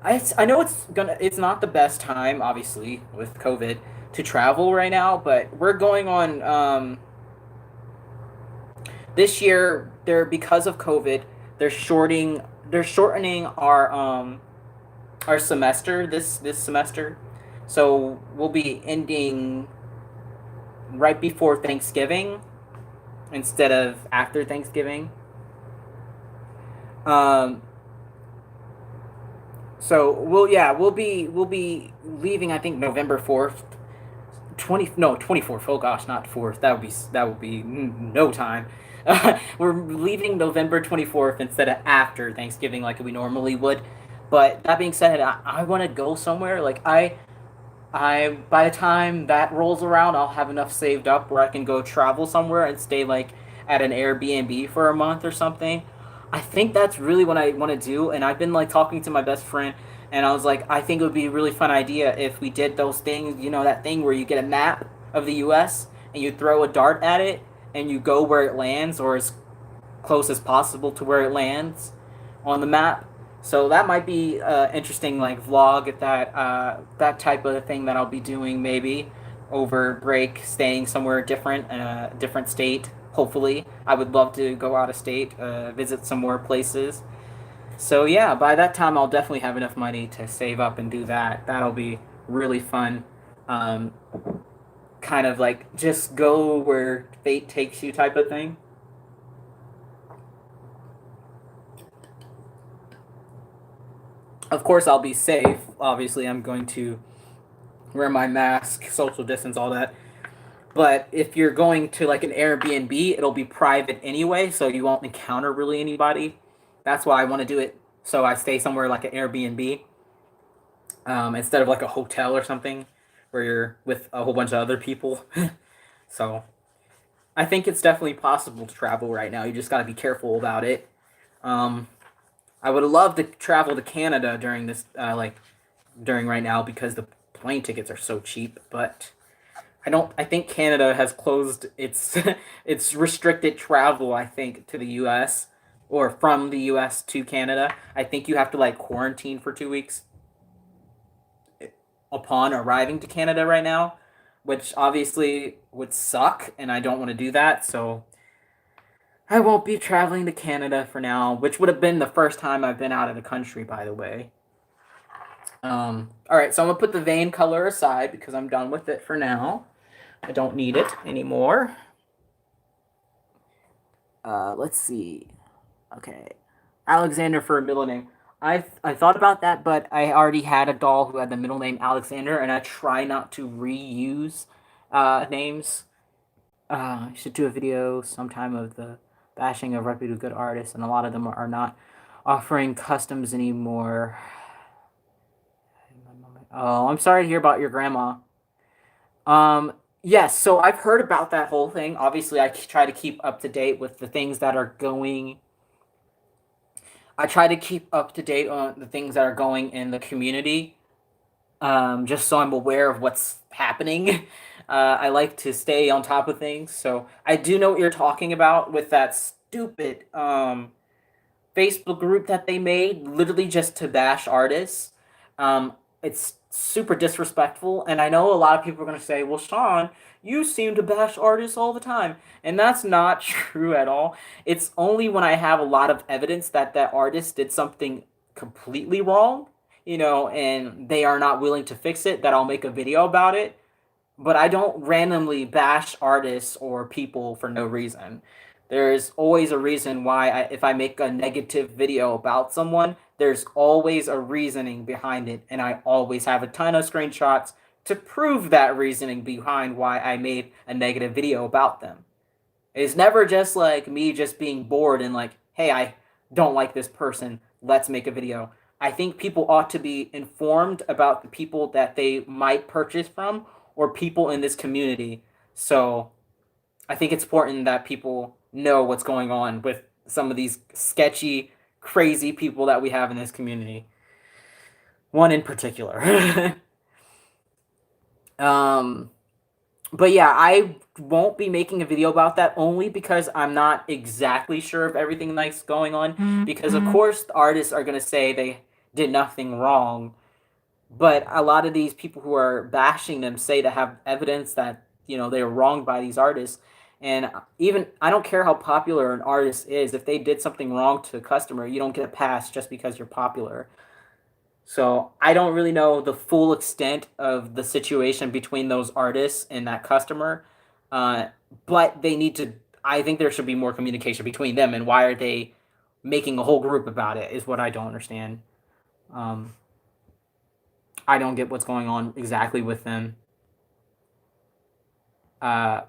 I know it's not the best time, obviously, with COVID to travel right now, but we're going on this year. Because of COVID, they're shortening our semester this semester, so we'll be ending right before Thanksgiving instead of after Thanksgiving. Um, So we'll be leaving. I think November 4th. 24th. Oh gosh, not 4th. That would be no time. We're leaving November 24th instead of after Thanksgiving like we normally would. But that being said, I want to go somewhere. Like I by the time that rolls around, I'll have enough saved up where I can go travel somewhere and stay like at an Airbnb for a month or something. I think that's really what I want to do, and I've been like talking to my best friend, and I was like, I think it would be a really fun idea if we did those things. You know, that thing where you get a map of the U.S. and you throw a dart at it and you go where it lands, or as close as possible to where it lands on the map. So that might be interesting, like vlog that type of thing that I'll be doing maybe over break, staying somewhere different, different state. Hopefully, I would love to go out of state, visit some more places. So yeah, by that time I'll definitely have enough money to save up and do that. That'll be really fun. Um, Kind of like just go where fate takes you type of thing. Of course, I'll be safe. Obviously, I'm going to wear my mask, social distance, all that. But if you're going to like an Airbnb, it'll be private anyway, so you won't encounter really anybody. That's why I want to do it. So I stay somewhere like an Airbnb instead of like a hotel or something where you're with a whole bunch of other people. So I think it's definitely possible to travel right now. You just got to be careful about it. Um, I would love to travel to Canada during this, during right now because the plane tickets are so cheap. But I don't. I think Canada has closed its its restricted travel. I think to the U.S. or from the U.S. to Canada. I think you have to like quarantine for 2 weeks upon arriving to Canada right now, which obviously would suck, and I don't want to do that. So I won't be traveling to Canada for now, which would have been the first time I've been out of the country, by the way. All right, so I'm gonna put the vein color aside because I'm done with it for now. I don't need it anymore. Let's see. Okay, Alexander for a middle name. I thought about that, but I already had a doll who had the middle name Alexander, and I try not to reuse names. I should do a video sometime of the bashing of reputable good artists, and a lot of them are not offering customs anymore. Oh, I'm sorry to hear about your grandma. Yes, so I've heard about that whole thing. Obviously, try to keep up to date with the things that are going. I try to keep up to date on the things that are going in the community, just so I'm aware of what's happening. I like to stay on top of things, so I do know what you're talking about with that stupid Facebook group that they made, literally just to bash artists. It's super disrespectful, and I know a lot of people are going to say, well, Sean, you seem to bash artists all the time. And that's not true at all. It's only when I have a lot of evidence that that artist did something completely wrong, and they are not willing to fix it, that I'll make a video about it. But I don't randomly bash artists or people for no reason. There's always a reason why if I make a negative video about someone, there's always a reasoning behind it, and I always have a ton of screenshots to prove that reasoning behind why I made a negative video about them. It's never just like me just being bored and like, hey, I don't like this person, let's make a video. I think people ought to be informed about the people that they might purchase from or people in this community. So I think it's important that people know what's going on with some of these sketchy, crazy people that we have in this community. One in particular. um, but yeah, I won't be making a video about that only because I'm not exactly sure of everything that's going on. Because of course, the artists are gonna say they did nothing wrong, but a lot of these people who are bashing them say to have evidence that they were wronged by these artists. And even I don't care how popular an artist is, if they did something wrong to a customer, you don't get a pass just because you're popular. So I don't really know the full extent of the situation between those artists and that customer, uh, but they need to. I think there should be more communication between them. And why are they making a whole group about it? Is what I don't understand. Um, I don't get what's going on exactly with them. Uh,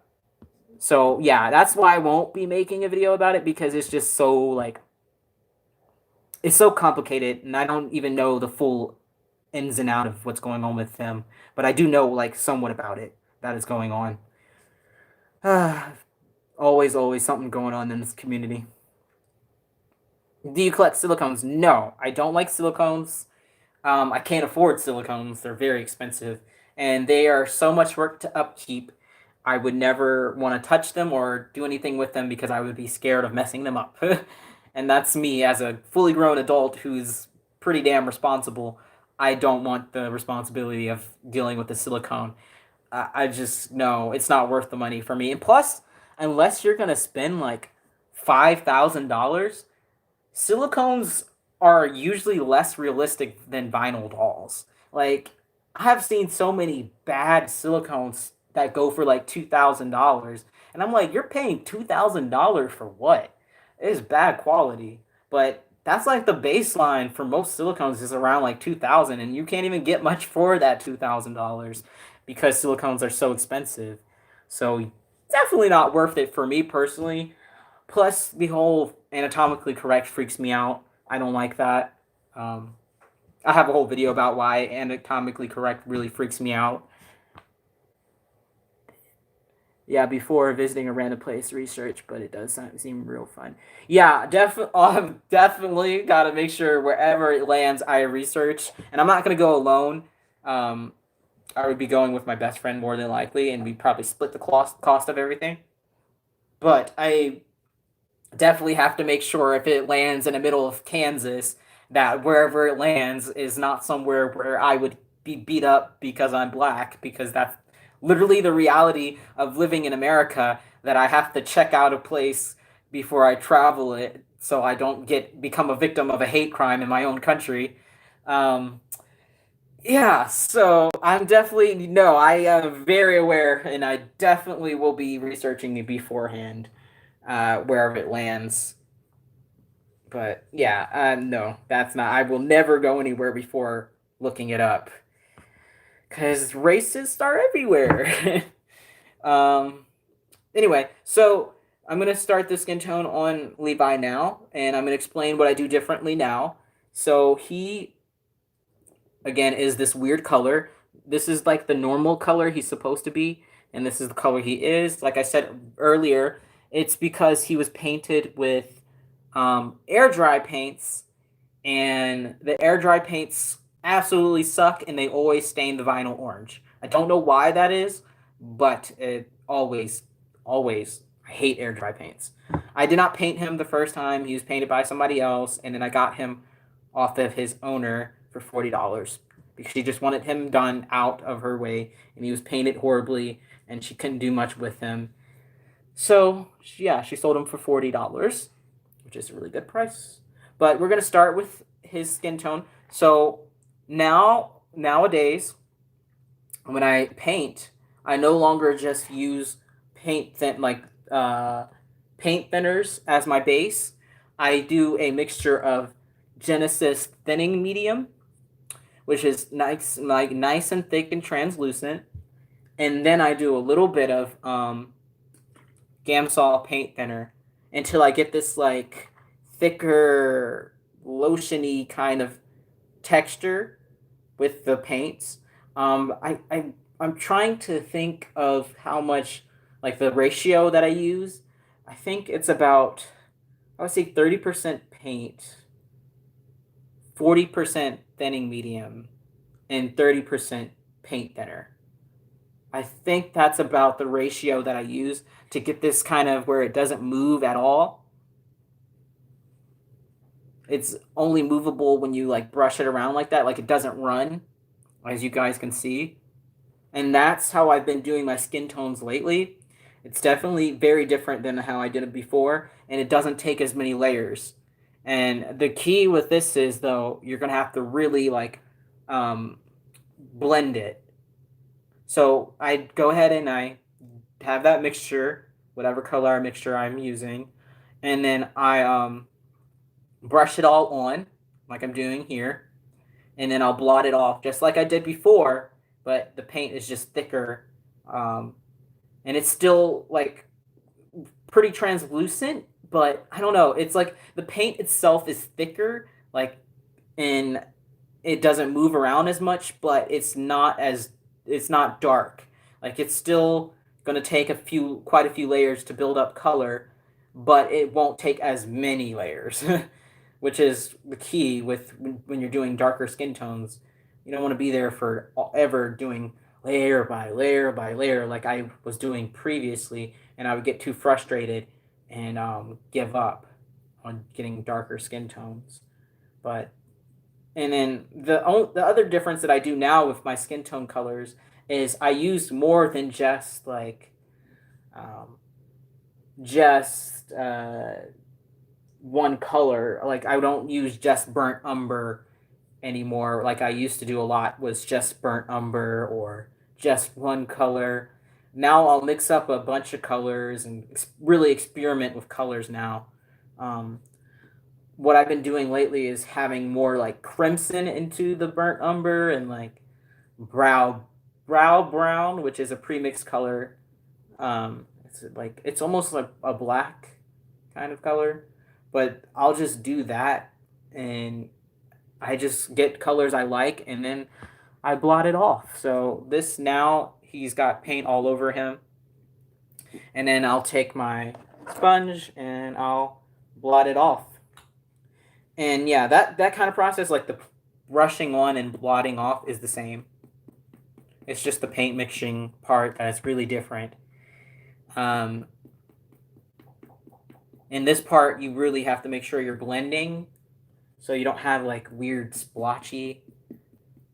so yeah, that's why I won't be making a video about it, because it's just so like it's so complicated, and I don't even know the full ins and out of what's going on with them. But I do know like somewhat about it that is going on. Always something going on in this community. Do you collect silicones? No, I don't like silicones. I can't afford silicones. They're very expensive, and they are so much work to upkeep. I would never want to touch them or do anything with them because I would be scared of messing them up. And that's me as a fully grown adult who's pretty damn responsible. I don't want the responsibility of dealing with the silicone. I just no, it's not worth the money for me. And plus, unless you're gonna spend like $5,000, silicones are usually less realistic than vinyl dolls. Like, I have seen so many bad silicones that go for like $2,000, and I'm like, you're paying $2,000 for what? It is bad quality, but that's like the baseline for most silicones is around like 2,000, and you can't even get much for that $2,000 because silicones are so expensive. So definitely not worth it for me personally. Plus, the whole anatomically correct freaks me out. I don't like that. Um, I have a whole video about why anatomically correct really freaks me out. Yeah, before visiting a random place, research, but it does seem real fun. Yeah, definitely got to make sure wherever it lands, I research, and I'm not gonna go alone. Um, I would be going with my best friend more than likely, and we probably split the cost of everything. But I definitely have to make sure if it lands in the middle of Kansas, that wherever it lands is not somewhere where I would be beat up because I'm black, because that's literally the reality of living in America, that I have to check out a place before I travel it so I don't become a victim of a hate crime in my own country. Um, yeah, so I'm definitely no, I am very aware, and I definitely will be researching it beforehand, wherever it lands. But yeah, no, that's not. I will never go anywhere before looking it up, because racists are everywhere. um. Anyway, so I'm gonna start the skin tone on Levi now, and I'm gonna explain what I do differently now. So he, again, is this weird color. This is like the normal color he's supposed to be, and this is the color he is. Like I said earlier, it's because he was painted with air dry paints, and the air dry paints absolutely suck, and they always stain the vinyl orange. I don't know why that is, but it always, I hate air dry paints. I did not paint him the first time. He was painted by somebody else, and then I got him off of his owner for $40 because she just wanted him done out of her way, and he was painted horribly, and she couldn't do much with him. So yeah, she sold him for $40, which is a really good price. But we're gonna start with his skin tone. So nowadays, when I paint, I no longer just use uh, paint thinners as my base. I do a mixture of Genesis thinning medium, which is nice and thick and translucent, and then I do a little bit of Gamsol paint thinner until I get this like thicker, lotiony kind of texture with the paints. I'm trying to think of how much, like the ratio that I use. I think it's about, I would say 30% paint, 40% thinning medium, and 30% paint thinner. I think that's about the ratio that I use to get this kind of where it doesn't move at all. It's only movable when you like brush it around like that, like it doesn't run, as you guys can see. And that's how I've been doing my skin tones lately. It's definitely very different than how I did it before, and it doesn't take as many layers. And the key with this is, though, you're gonna have to really like blend it. So I go ahead and I have that mixture, whatever color mixture I'm using, and then I brush it all on, like I'm doing here, and then I'll blot it off just like I did before, but the paint is just thicker, um, and it's still like pretty translucent. But I don't know. It's like the paint itself is thicker, like, and it doesn't move around as much, but it's not dark. Like it's still going to take quite a few layers to build up color, but it won't take as many layers, which is the key with when you're doing darker skin tones. You don't want to be there for ever doing layer by layer by layer like I was doing previously, and I would get too frustrated and give up on getting darker skin tones. But and then the other difference that I do now with my skin tone colors is I use more than um, just one color. Like I don't use just burnt umber anymore. Like I used to do a lot was just burnt umber or just one color. Now I'll mix up a bunch of colors and really experiment with colors now. Um, what I've been doing lately is having more like crimson into the burnt umber and like brow brow brown, which is a premixed color. It's almost like a black kind of color, but I'll just do that and I just get colors I like and then I blot it off. So this now he's got paint all over him, and then I'll take my sponge and I'll blot it off. And yeah, that kind of process, like the brushing on and blotting off, is the same. It's just the paint mixing part that's really different. Um, in this part, you really have to make sure you're blending, so you don't have like weird splotchy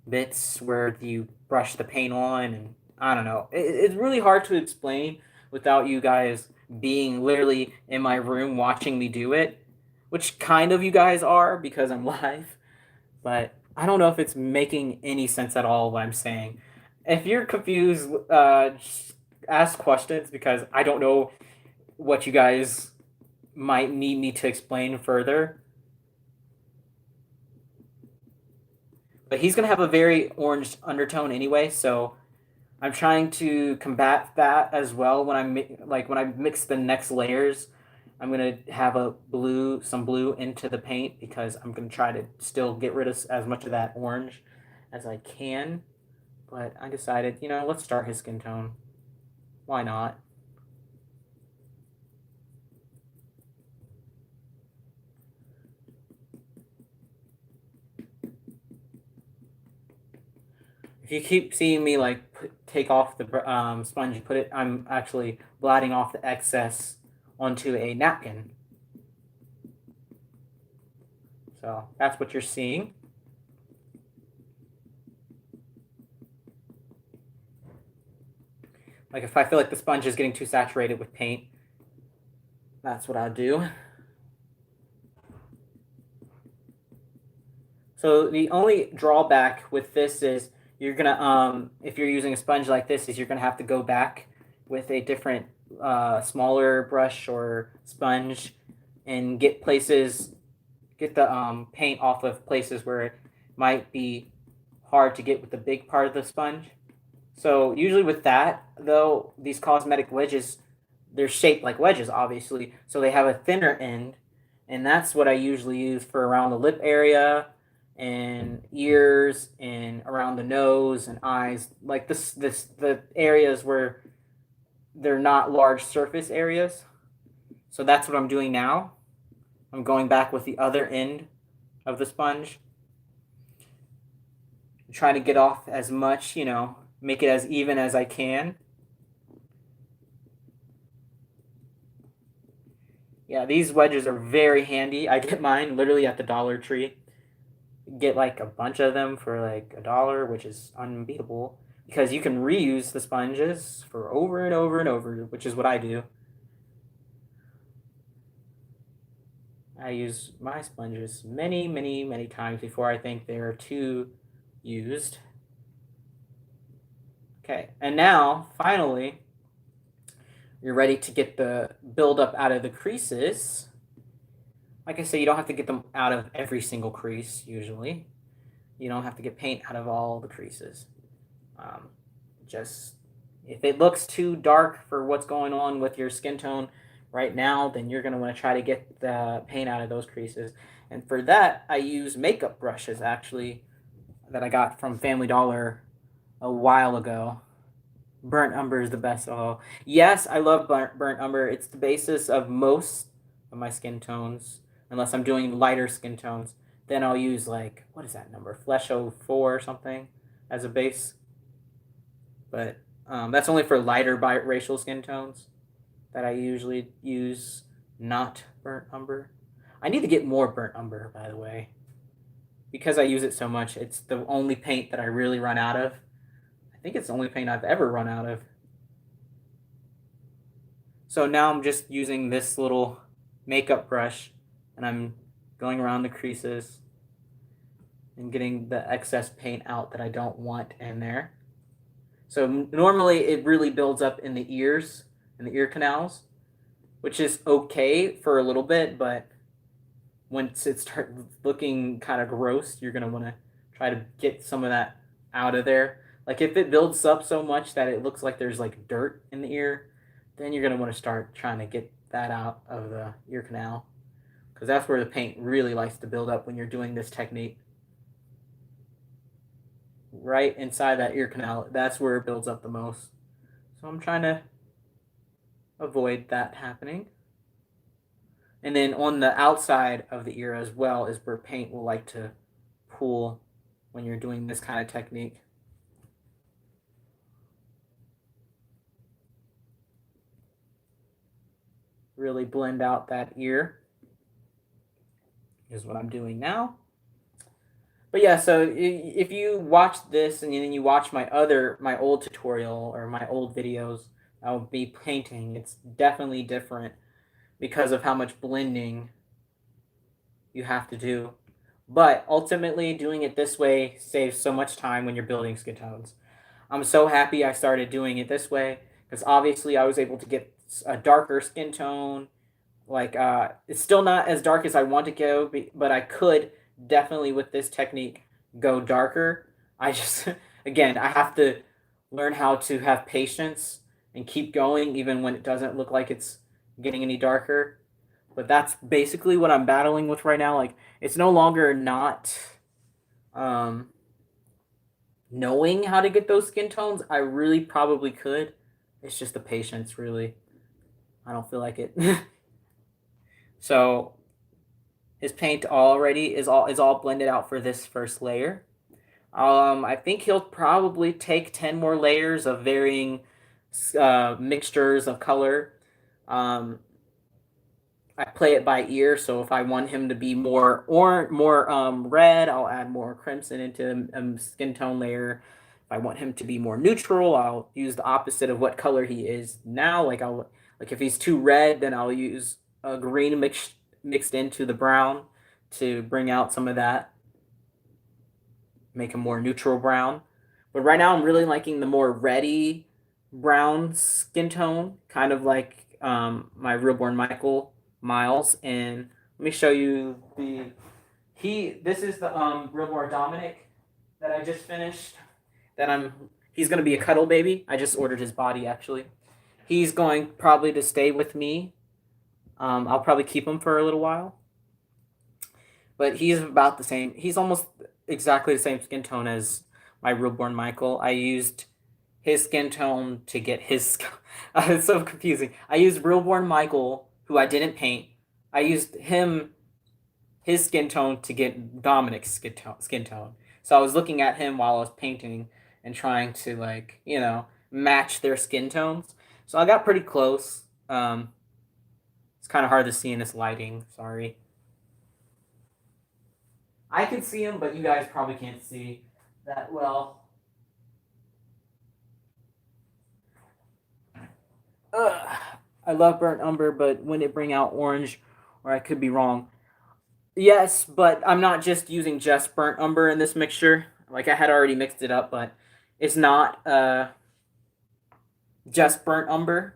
bits where you brush the paint on, and I don't know. It's really hard to explain without you guys being literally in my room watching me do it, which kind of you guys are because I'm live. But I don't know if it's making any sense at all what I'm saying. If you're confused, just ask questions because I don't know what you guys might need me to explain further. But he's gonna have a very orange undertone anyway, so I'm trying to combat that as well. When I mix the next layers, I'm gonna have some blue into the paint because I'm gonna try to still get rid of as much of that orange as I can. But I decided, let's start his skin tone. Why not? If you keep seeing me like take off the sponge, I'm actually blotting off the excess onto a napkin. So that's what you're seeing. Like if I feel like the sponge is getting too saturated with paint, that's what I'll do. So the only drawback with this is you're gonna if you're using a sponge like this is you're gonna have to go back with a different smaller brush or sponge and get the paint off of places where it might be hard to get with the big part of the sponge. So usually with that though, these cosmetic wedges, they're shaped like wedges obviously, so they have a thinner end, and that's what I usually use for around the lip area and ears and around the nose and eyes, like the areas where they're not large surface areas. So that's what I'm doing now. I'm going back with the other end of the sponge, trying to get off as much, make it as even as I can. Yeah, these wedges are very handy. I get mine literally at the Dollar Tree. Get like a bunch of them for like $1, which is unbeatable because you can reuse the sponges for over and over and over, which is what I do. I use my sponges many, many, many times before I think they're too used. Okay, and now finally, you're ready to get the buildup out of the creases. Like I say, you don't have to get them out of every single crease usually. You don't have to get paint out of all the creases. Um, just if it looks too dark for what's going on with your skin tone right now, then you're going to want to try to get the paint out of those creases. And for that, I use makeup brushes actually that I got from Family Dollar a while ago. Burnt umber is the best. Oh, yes, I love burnt umber. It's the basis of most of my skin tones, unless I'm doing lighter skin tones. Then I'll use like, what is that number? Flesh 04 or something as a base. But that's only for lighter biracial skin tones that I usually use, not burnt umber. I need to get more burnt umber, by the way. Because I use it so much, it's the only paint that I really run out of. I think it's the only paint I've ever run out of. So now I'm just using this little makeup brush and I'm going around the creases and getting the excess paint out that I don't want in there. So normally it really builds up in the ears and the ear canals, which is okay for a little bit, but once it starts looking kind of gross, you're going to want to try to get some of that out of there. Like if it builds up so much that it looks like there's like dirt in the ear, then you're going to want to start trying to get that out of the ear canal, because that's where the paint really likes to build up when you're doing this technique. Right inside that ear canal, that's where it builds up the most. So I'm trying to avoid that happening. And then on the outside of the ear as well is where paint will like to pool when you're doing this kind of technique. Really blend out that ear is what I'm doing now. But yeah, so if you watch this and then you watch my old tutorial or my old videos, I'll be painting. It's definitely different because of how much blending you have to do. But ultimately, doing it this way saves so much time when you're building skin tones. I'm so happy I started doing it this way because obviously I was able to get a darker skin tone. Like it's still not as dark as I want to go, but I could definitely with this technique go darker. I just again I have to learn how to have patience and keep going even when it doesn't look like it's getting any darker. But that's basically what I'm battling with right now. Like it's no longer not um, knowing how to get those skin tones. I really probably could. It's just the patience, really. I don't feel like it. So his paint already is all blended out for this first layer. I think he'll probably take 10 more layers of varying mixtures of color. I play it by ear, so if I want him to be more red, I'll add more crimson into a skin tone layer. If I want him to be more neutral, I'll use the opposite of what color he is now. Like if he's too red, then I'll use a green mixed into the brown to bring out some of that, make him more neutral brown. But right now I'm really liking the more reddy brown skin tone, kind of like my Realborn Michael Miles. And let me show you this is the Realborn Dominic that I just finished. He's gonna be a cuddle baby. I just ordered his body actually. He's going probably to stay with me. I'll probably keep him for a little while. But he's about the same. He's almost exactly the same skin tone as my Realborn Michael. I used his skin tone to get his. It's so confusing. I used Realborn Michael, who I didn't paint. I used his skin tone to get Dominic's skin tone. So I was looking at him while I was painting and trying to match their skin tones. So I got pretty close. It's kind of hard to see in this lighting. Sorry. I can see him, but you guys probably can't see that well. I love burnt umber, but when it bring out orange, or I could be wrong. Yes, but I'm not just using just burnt umber in this mixture. Like I had already mixed it up, but it's not just burnt umber.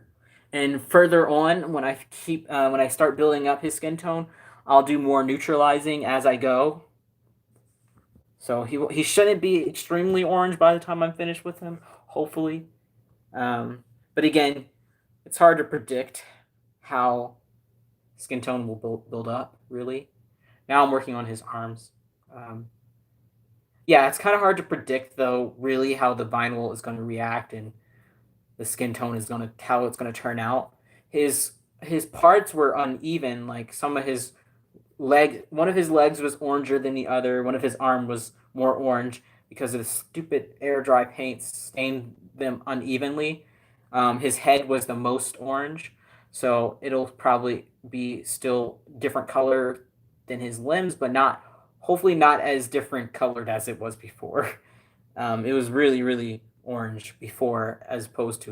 And further on, when I start building up his skin tone, I'll do more neutralizing as I go. So he shouldn't be extremely orange by the time I'm finished with him, hopefully. But again, it's hard to predict how skin tone will build up, really. Now I'm working on his arms. Yeah, it's kind of hard to predict, though, really how the vinyl is going to react and the skin tone is going to, how it's going to turn out. His parts were uneven, like some of his one of his legs was oranger than the other, one of his arm was more orange because of the stupid air dry paint stained them unevenly. His head was the most orange, so it'll probably be still different color than his limbs, but not, hopefully not as different colored as it was before. It was really, really orange before as opposed to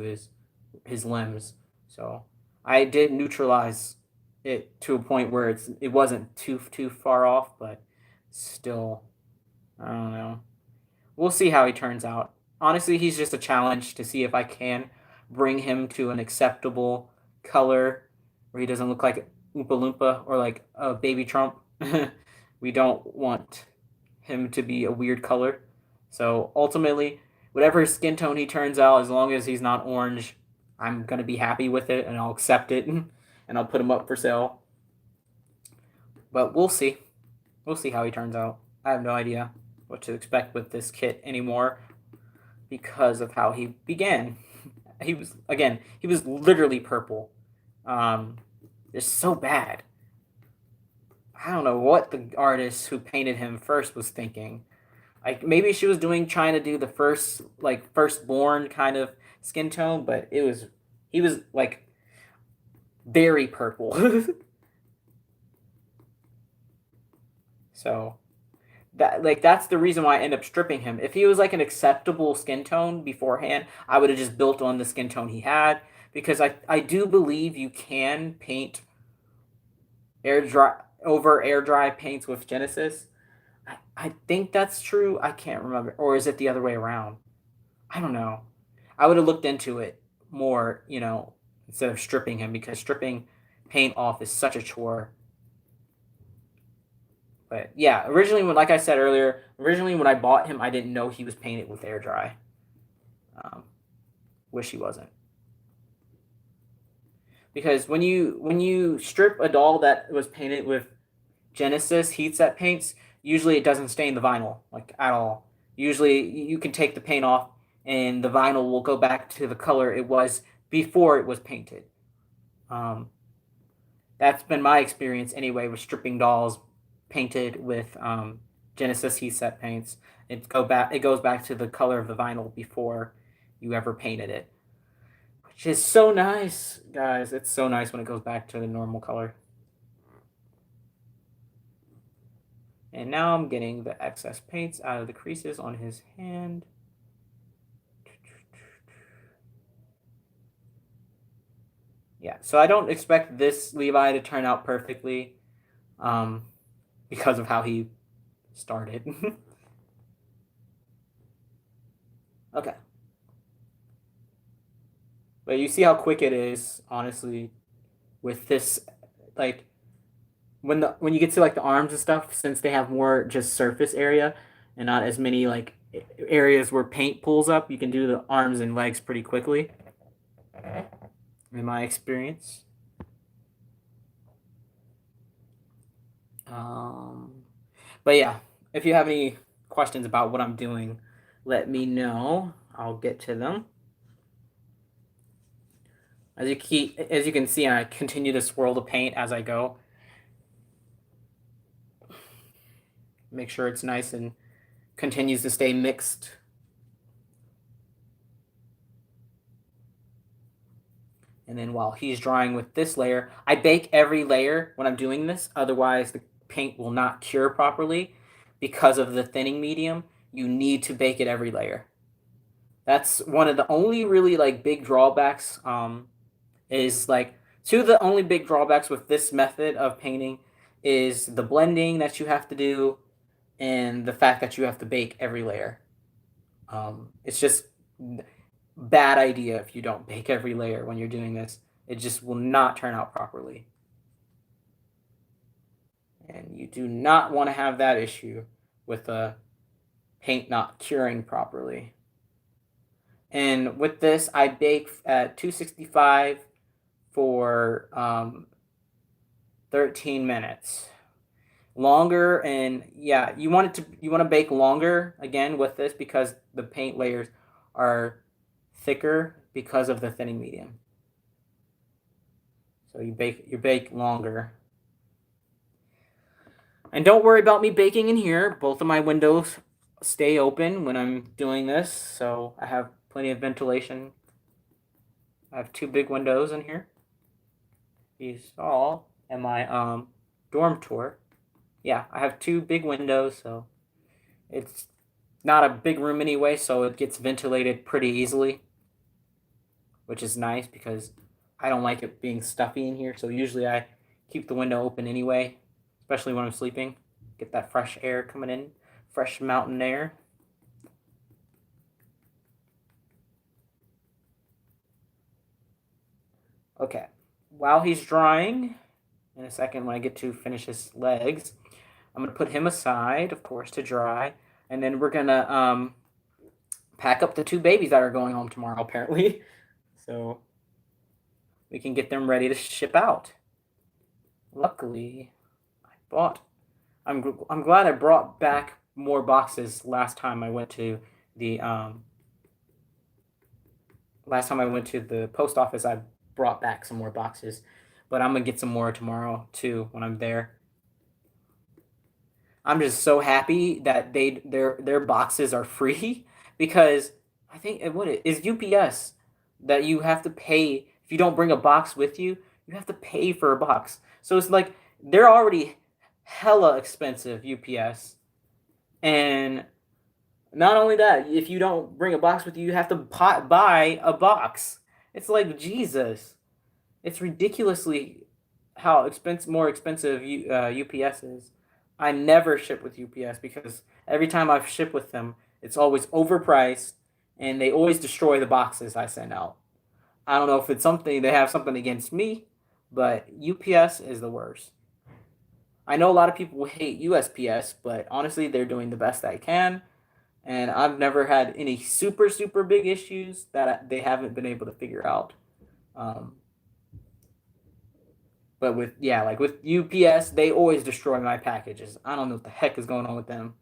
his limbs. So I did neutralize it to a point where it wasn't too far off, but still, I don't know. We'll see how he turns out. Honestly, he's just a challenge to see if I can bring him to an acceptable color where he doesn't look like Oompa Loompa or like a baby Trump. We don't want him to be a weird color. So ultimately, whatever skin tone he turns out, as long as he's not orange, I'm gonna be happy with it and I'll accept it and I'll put him up for sale. But we'll see. We'll see how he turns out. I have no idea what to expect with this kit anymore because of how he began. He was literally purple. It's so bad. I don't know what the artist who painted him first was thinking. Like maybe she was trying to do the firstborn kind of skin tone, but he was like very purple. So that's the reason why I end up stripping him. If he was like an acceptable skin tone beforehand, I would have just built on the skin tone he had, because I do believe you can paint air dry paints with Genesis. I think that's true. I can't remember. Or is it the other way around? I don't know. I would have looked into it more, instead of stripping him, because stripping paint off is such a chore. But yeah, like I said earlier, when I bought him, I didn't know he was painted with air dry. Wish he wasn't. Because when you strip a doll that was painted with Genesis heat set paints, usually it doesn't stain the vinyl like at all. Usually you can take the paint off and the vinyl will go back to the color it was before it was painted. That's been my experience anyway with stripping dolls painted with Genesis heat set paints. It goes back to the color of the vinyl before you ever painted it, which is so nice, guys. It's so nice when it goes back to the normal color. And now I'm getting the excess paints out of the creases on his hand. Yeah, so I don't expect this Levi to turn out perfectly because of how he started. Okay. But you see how quick it is, honestly, with this, like, when you get to like the arms and stuff, since they have more just surface area and not as many like areas where paint pulls up, you can do the arms and legs pretty quickly, in my experience. But yeah, if you have any questions about what I'm doing, let me know. I'll get to them. As you can see, I continue to swirl the paint as I go. Make sure it's nice and continues to stay mixed. And then while he's drying with this layer, I bake every layer when I'm doing this, otherwise the paint will not cure properly because of the thinning medium. You need to bake it every layer. That's one of the only really like big drawbacks. Is like two of the only big drawbacks with this method of painting is the blending that you have to do and the fact that you have to bake every layer. It's just bad idea if you don't bake every layer when you're doing this. It just will not turn out properly. And you do not want to have that issue with a paint not curing properly. And with this, I bake at 265 for 13 minutes. Longer, and yeah, you want to bake longer again with this because the paint layers are thicker because of the thinning medium. So you bake longer. And don't worry about me baking in here. Both of my windows stay open when I'm doing this, so I have plenty of ventilation. I have 2 big windows in here. These all in my dorm tour. Yeah, I have 2 big windows, so it's not a big room anyway, so it gets ventilated pretty easily, which is nice because I don't like it being stuffy in here. So usually I keep the window open anyway, especially when I'm sleeping. Get that fresh air coming in, fresh mountain air. Okay, while he's drying, in a second when I get to finish his legs, I'm gonna put him aside, of course, to dry, and then we're gonna pack up the 2 babies that are going home tomorrow, apparently, so we can get them ready to ship out. Luckily, I'm glad I brought back more boxes last time I went to the post office. I brought back some more boxes, but I'm gonna get some more tomorrow too when I'm there. I'm just so happy that their boxes are free because I think what it is UPS that you have to pay if you don't bring a box with you. You have to pay for a box. So it's like they're already hella expensive UPS, and not only that, if you don't bring a box with you, you have to buy a box. It's like Jesus. It's ridiculously how more expensive UPS is. I never ship with UPS because every time I've shipped with them, it's always overpriced, and they always destroy the boxes I send out. I don't know if it's something they have something against me, but UPS is the worst. I know a lot of people hate USPS, but honestly, they're doing the best they can, and I've never had any super big issues that they haven't been able to figure out. Um, But with UPS, they always destroy my packages. I don't know what the heck is going on with them.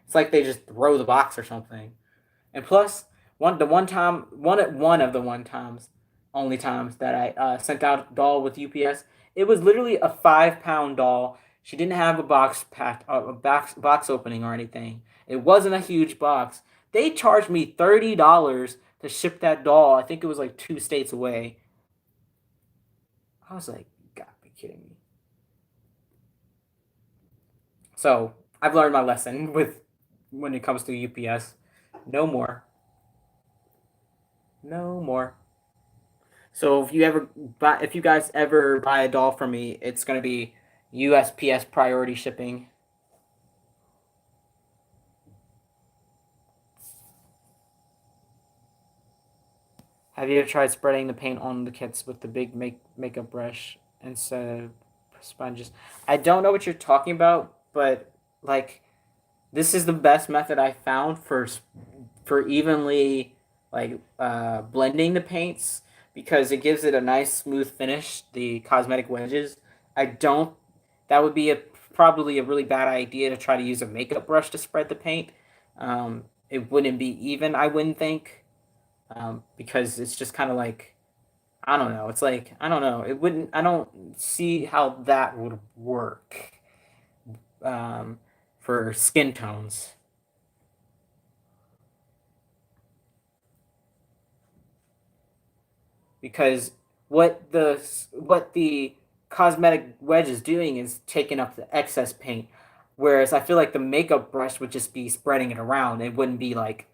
It's like they just throw the box or something. And plus, one of the one times, only times that I sent out a doll with UPS, it was literally a 5 pound doll. She didn't have a box opening or anything. It wasn't a huge box. They charged me $30 to ship that doll. I think it was like 2 states away. I was like, you gotta be kidding me. So I've learned my lesson with when it comes to UPS. No more. No more. So if you guys ever buy a doll from me, it's gonna be USPS priority shipping. Have you ever tried spreading the paint on the kits with the big makeup brush instead of sponges? I don't know what you're talking about, but like this is the best method I found for evenly blending the paints because it gives it a nice smooth finish. The cosmetic wedges. I don't. That would be probably a really bad idea to try to use a makeup brush to spread the paint. It wouldn't be even. I wouldn't think because it's just kind of like I don't know. It's like I don't know. It wouldn't. I don't see how that would work um, for skin tones. Because what the cosmetic wedge is doing is taking up the excess paint, whereas I feel like the makeup brush would just be spreading it around. It wouldn't be like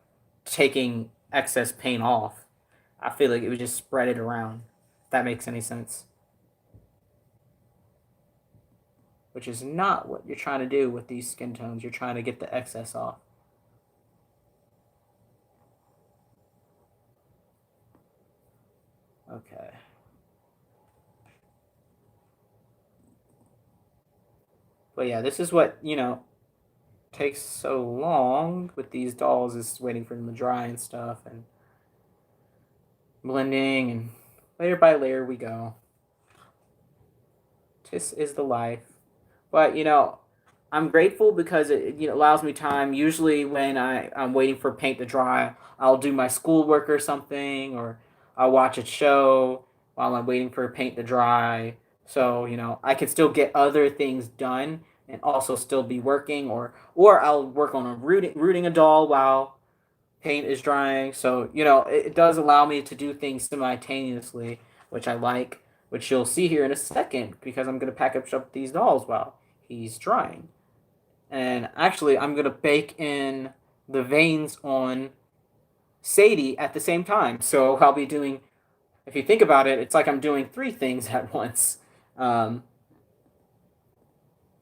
taking excess paint off. I feel like it would just spread it around. If that makes any sense. Which is not what you're trying to do with these skin tones. You're trying to get the excess off. Okay. But yeah, this is what, takes so long with these dolls is waiting for them to dry and stuff, and blending, and layer by layer we go. This is the life. But I'm grateful because it allows me time. Usually when I'm waiting for paint to dry, I'll do my schoolwork or something, or I'll watch a show while I'm waiting for paint to dry. So I can still get other things done and also still be working, or I'll work on rooting a doll while paint is drying. So it does allow me to do things simultaneously, which I like, which you'll see here in a second because I'm gonna package up these dolls while he's drying. And actually, I'm gonna bake in the veins on Sadie at the same time. So I'll be doing, if you think about it, it's like I'm doing three things at once. Um,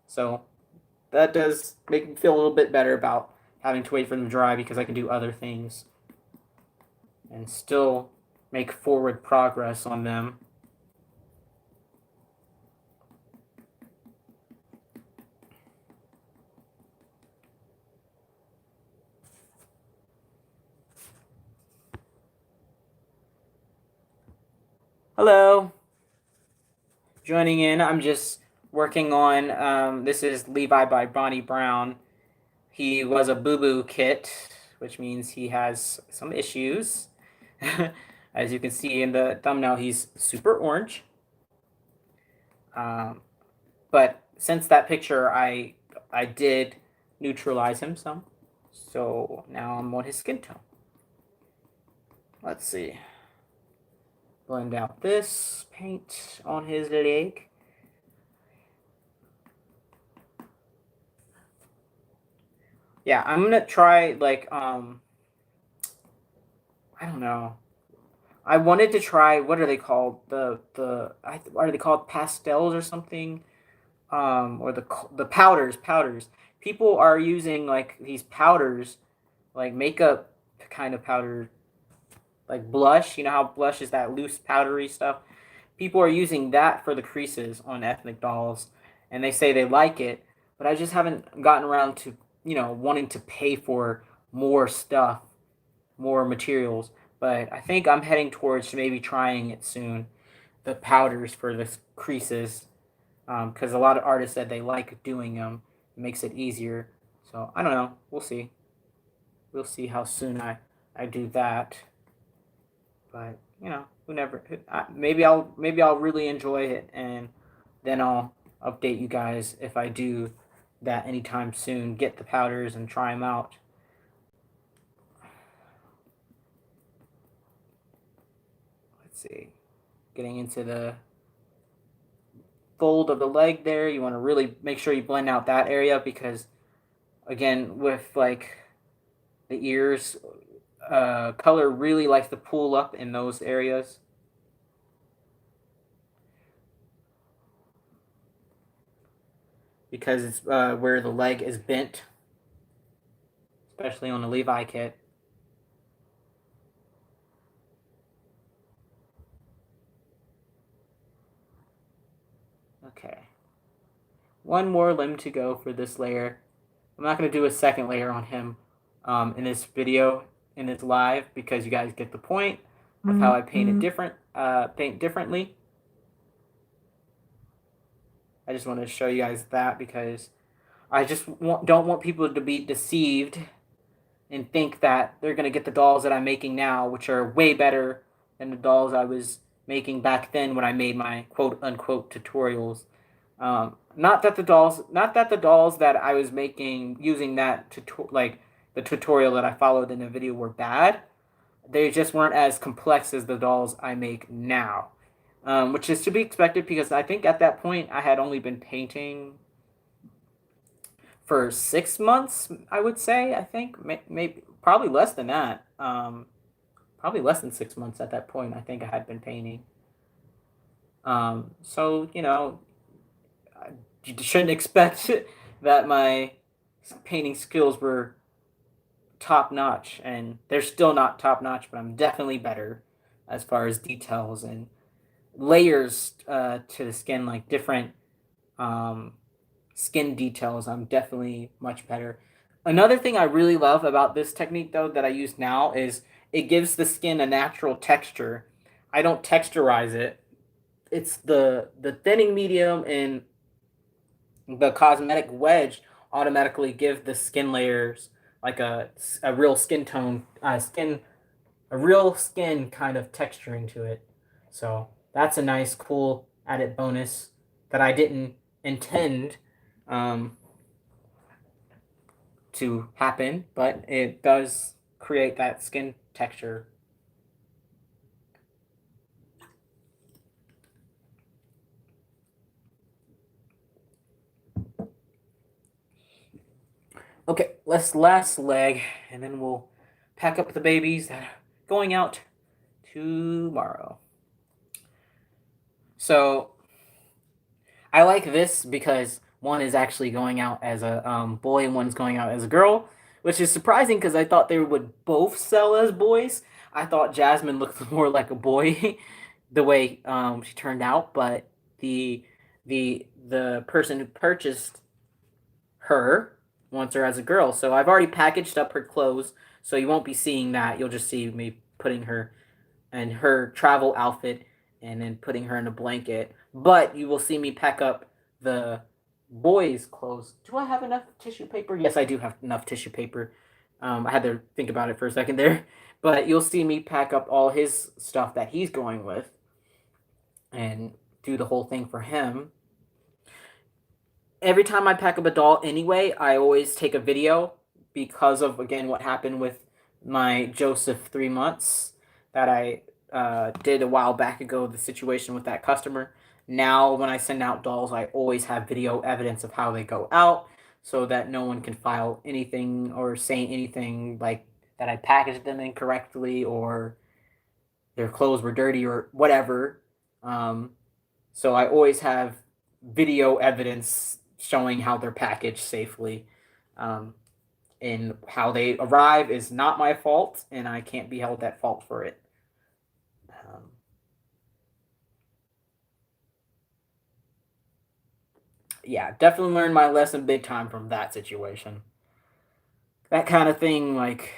so that does make me feel a little bit better about having to wait for them to dry because I can do other things and still make forward progress on them. Hello. Joining in, I'm just working on, this is Levi by Bonnie Brown. He was a boo-boo kit, which means he has some issues. As you can see in the thumbnail, he's super orange. But since that picture, I did neutralize him some. So now I'm on his skin tone. Let's see. Blend out this paint on his leg. Yeah, I'm gonna try like I don't know. I wanted to try, what are they called? What are they called? Pastels or something? Or the powders. People are using like these powders, like makeup kind of powder, like blush. You know how blush is that loose powdery stuff? People are using that for the creases on ethnic dolls, and they say they like it, but I just haven't gotten around to wanting to pay for more stuff, more materials. But I think I'm heading towards maybe trying it soon, the powders for the creases, because a lot of artists said they like doing them. It makes it easier. So I don't know. We'll see. We'll see how soon I do that. But who never? Maybe I'll really enjoy it, and then I'll update you guys if I do that anytime soon. Get the powders and try them out. Let's see. Getting into the fold of the leg there, you want to really make sure you blend out that area because, again, with like the ears, color really likes to pool up in those areas. Because it's where the leg is bent, especially on the Levi kit. Okay. One more limb to go for this layer. I'm not going to do a second layer on him in this video, in this live, because you guys get the point of how I paint it paint differently. I just wanted to show you guys that because I just don't want people to be deceived and think that they're going to get the dolls that I'm making now, which are way better than the dolls I was making back then when I made my quote unquote tutorials. Not that the dolls that I was making using that like the tutorial that I followed in the video were bad. They just weren't as complex as the dolls I make now, which is to be expected because I think at that point I had only been painting for 6 months. I would say I think maybe probably less than that. Probably less than 6 months at that point. I think I had been painting. So you shouldn't expect that my painting skills were top notch, and they're still not top notch, but I'm definitely better as far as details and layers to the skin, like different skin details. I'm definitely much better. Another thing I really love about this technique, though, that I use now is it gives the skin a natural texture. I don't texturize it. It's the thinning medium and the cosmetic wedge automatically give the skin layers like a real skin tone, a real skin kind of texturing to it. So that's a nice, cool added bonus that I didn't intend um, to happen, but it does create that skin texture. Okay, let's last leg, and then we'll pack up the babies that are going out tomorrow. So I like this because one is actually going out as a boy and one's going out as a girl, which is surprising because I thought they would both sell as boys. I thought Jasmine looked more like a boy the way she turned out, but the the person who purchased her wants her as a girl. So I've already packaged up her clothes, so you won't be seeing that. You'll just see me putting her in her travel outfit and then putting her in a blanket. But you will see me pack up the boys' clothes. Do I have enough tissue paper? Yes, I do have enough tissue paper. I had to think about it for a second there. But you'll see me pack up all his stuff that he's going with and do the whole thing for him. Every time I pack up a doll anyway, I always take a video because of, again, what happened with my Joseph 3 months that I did a while back ago, the situation with that customer. Now, when I send out dolls, I always have video evidence of how they go out so that no one can file anything or say anything like that I packaged them incorrectly or their clothes were dirty or whatever. So I always have video evidence showing how they're packaged safely. Um, and how they arrive is not my fault, and I can't be held at fault for it. Um, yeah, definitely learned my lesson big time from that situation. That kind of thing, like,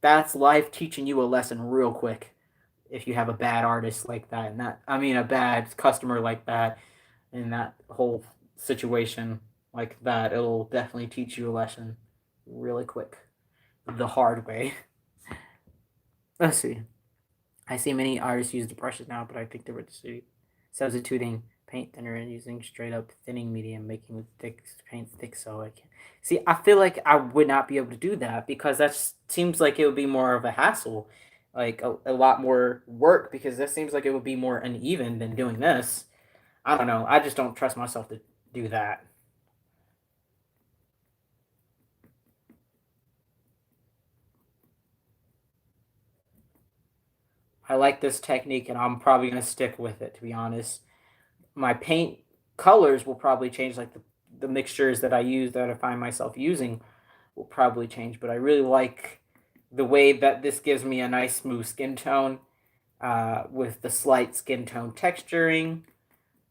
that's life teaching you a lesson real quick if you have a bad artist like that, and a bad customer like that, in that whole situation like that, it'll definitely teach you a lesson really quick, the hard way. Let's see. I see many artists use the brushes now, but I think they were substituting paint thinner and using straight up thinning medium, making the thick paint thick. So I can see. I feel like I would not be able to do that because that seems like it would be more of a hassle, like a lot more work because that seems like it would be more uneven than doing this. I don't know. I just don't trust myself to do that. I like this technique and I'm probably going to stick with it, to be honest. My paint colors will probably change, like the mixtures that I use that I find myself using will probably change, but I really like the way that this gives me a nice smooth skin tone with the slight skin tone texturing,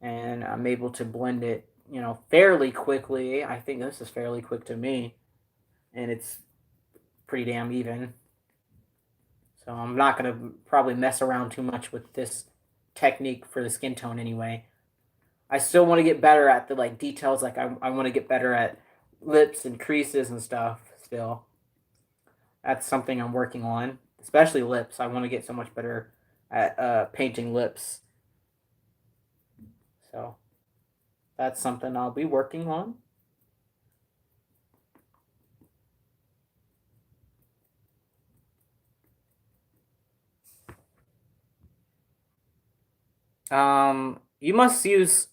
and I'm able to blend it, fairly quickly. I think this is fairly quick to me, and it's pretty damn even. So I'm not going to probably mess around too much with this technique for the skin tone anyway. I still want to get better at the like details. Like I want to get better at lips and creases and stuff. Still, that's something I'm working on, especially lips. I want to get so much better at painting lips. So that's something I'll be working on. You must use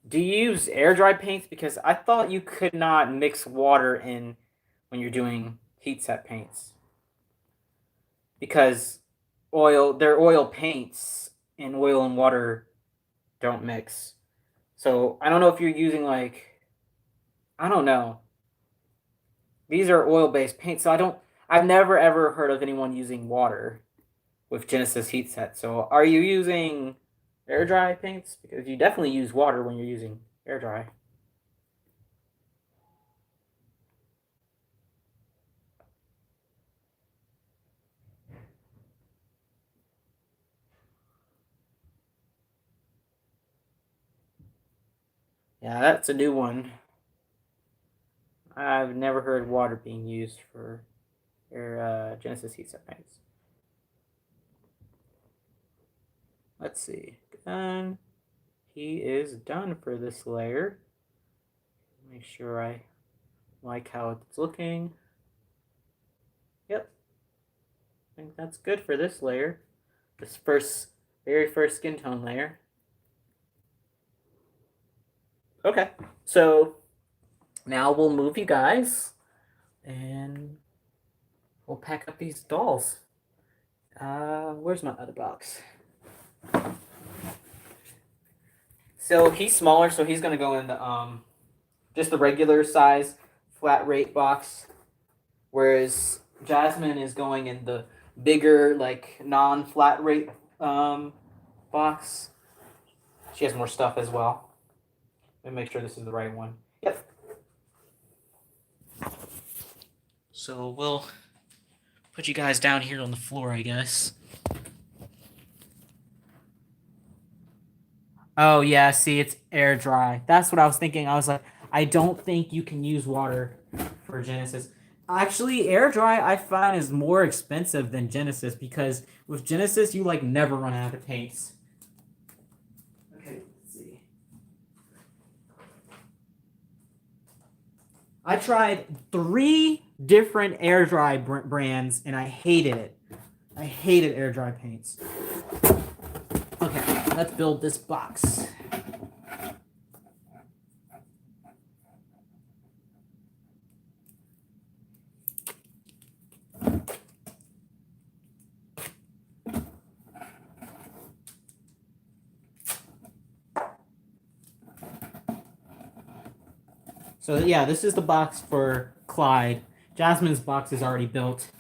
Do you use air dry paints? Because I thought you could not mix water in when you're doing heat set paints. Because they're oil paints, and oil and water don't mix. So I don't know if you're using like, I don't know. These are oil based paints, so I've never ever heard of anyone using water with Genesis heat set. So are you using air dry paints? Because you definitely use water when you're using air dry. Yeah, that's a new one. I've never heard water being used for air Genesis heat set paints. Let's see. Done. He is done for this layer. Make sure I like how it's looking. Yep. I think that's good for this layer. This very first skin tone layer. Okay. So now we'll move you guys and we'll pack up these dolls. Where's my other box? So he's smaller, so he's gonna go in the just the regular size flat rate box, whereas Jasmine is going in the bigger like non-flat rate box. She has more stuff as well. Let me make sure this is the right one. Yep. So we'll put you guys down here on the floor, I guess. Oh yeah, see, it's air dry. That's what I was thinking. I was like, I don't think you can use water for Genesis. Actually, air dry I find is more expensive than Genesis because with Genesis you like never run out of paints. Okay, let's see. I tried 3 different air dry brands and I hated it. I hated air dry paints. Okay, let's build this box. So yeah, this is the box for Clyde. Jasmine's box is already built.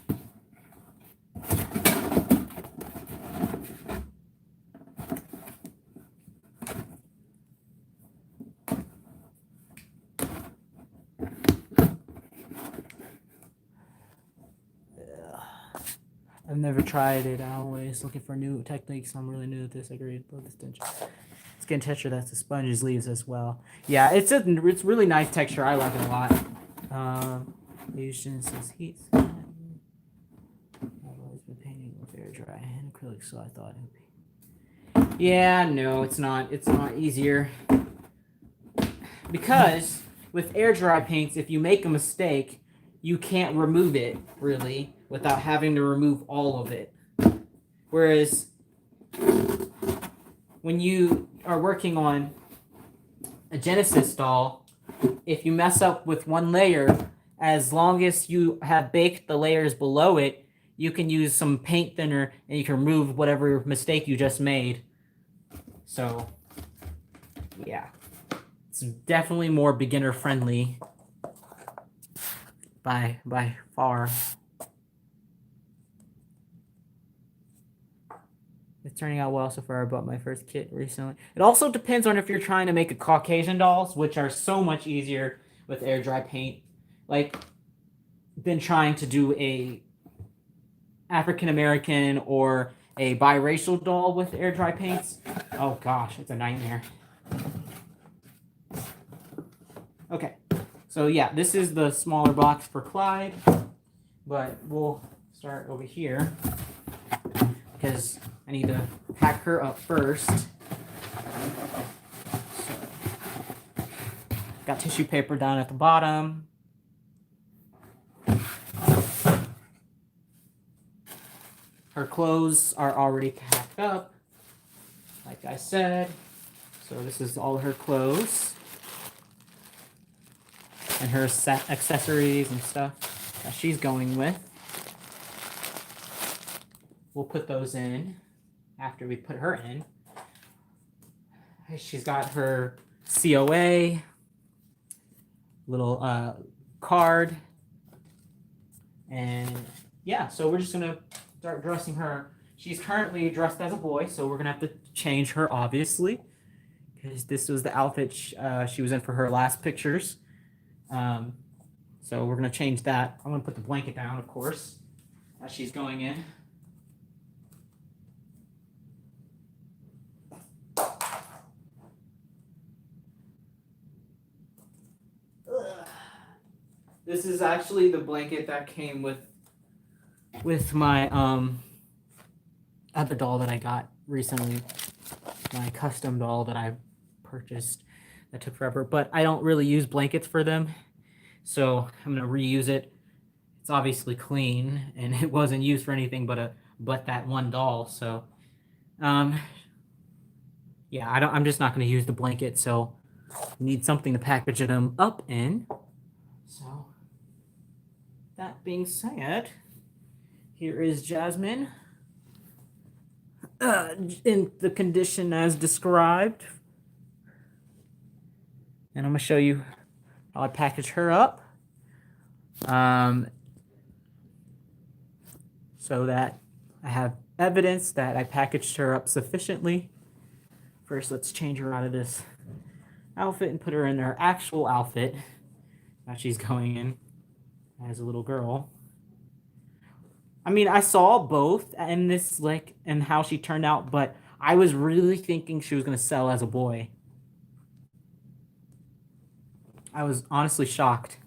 I've never tried it. I'm always looking for new techniques. I'm really new at this. I agree. Build this skin texture that's the sponges leaves as well. Yeah, it's really nice texture. I like it a lot. Use Genesis heat. I've always been painting with air dry and acrylic, so I thought it would be. Yeah, no, it's not. It's not easier because with air dry paints, if you make a mistake, you can't remove it really without having to remove all of it. Whereas when you are working on a Genesis doll, if you mess up with one layer, as long as you have baked the layers below it, you can use some paint thinner and you can remove whatever mistake you just made. So, yeah. It's definitely more beginner friendly by far. It's turning out well so far. I bought my first kit recently. It also depends on if you're trying to make a Caucasian dolls, which are so much easier with air dry paint. Like, than trying to do a African American or a biracial doll with air dry paints. Oh gosh, it's a nightmare. Okay, so yeah, this is the smaller box for Clyde, but we'll start over here because I need to pack her up first. So, got tissue paper down at the bottom. Her clothes are already packed up, like I said. So this is all her clothes and her accessories and stuff that she's going with. We'll put those in after we put her in. She's got her COA, little card, and yeah, so we're just gonna start dressing her. She's currently dressed as a boy, so we're gonna have to change her, obviously, because this was the outfit she was in for her last pictures. So we're gonna change that. I'm gonna put the blanket down, of course, as she's going in. This is actually the blanket that came with my other doll that I got recently. My custom doll that I purchased that took forever, but I don't really use blankets for them, so I'm gonna reuse it. It's obviously clean and it wasn't used for anything but that one doll. So yeah, I'm just not gonna use the blanket, so we need something to package them up in. So that being said, here is Jasmine in the condition as described. And I'm going to show you how I package her up. So that I have evidence that I packaged her up sufficiently. First, let's change her out of this outfit and put her in her actual outfit that she's going in as a little girl. I mean, I saw both in this, like, and how she turned out, but I was really thinking she was going to sell as a boy. I was honestly shocked.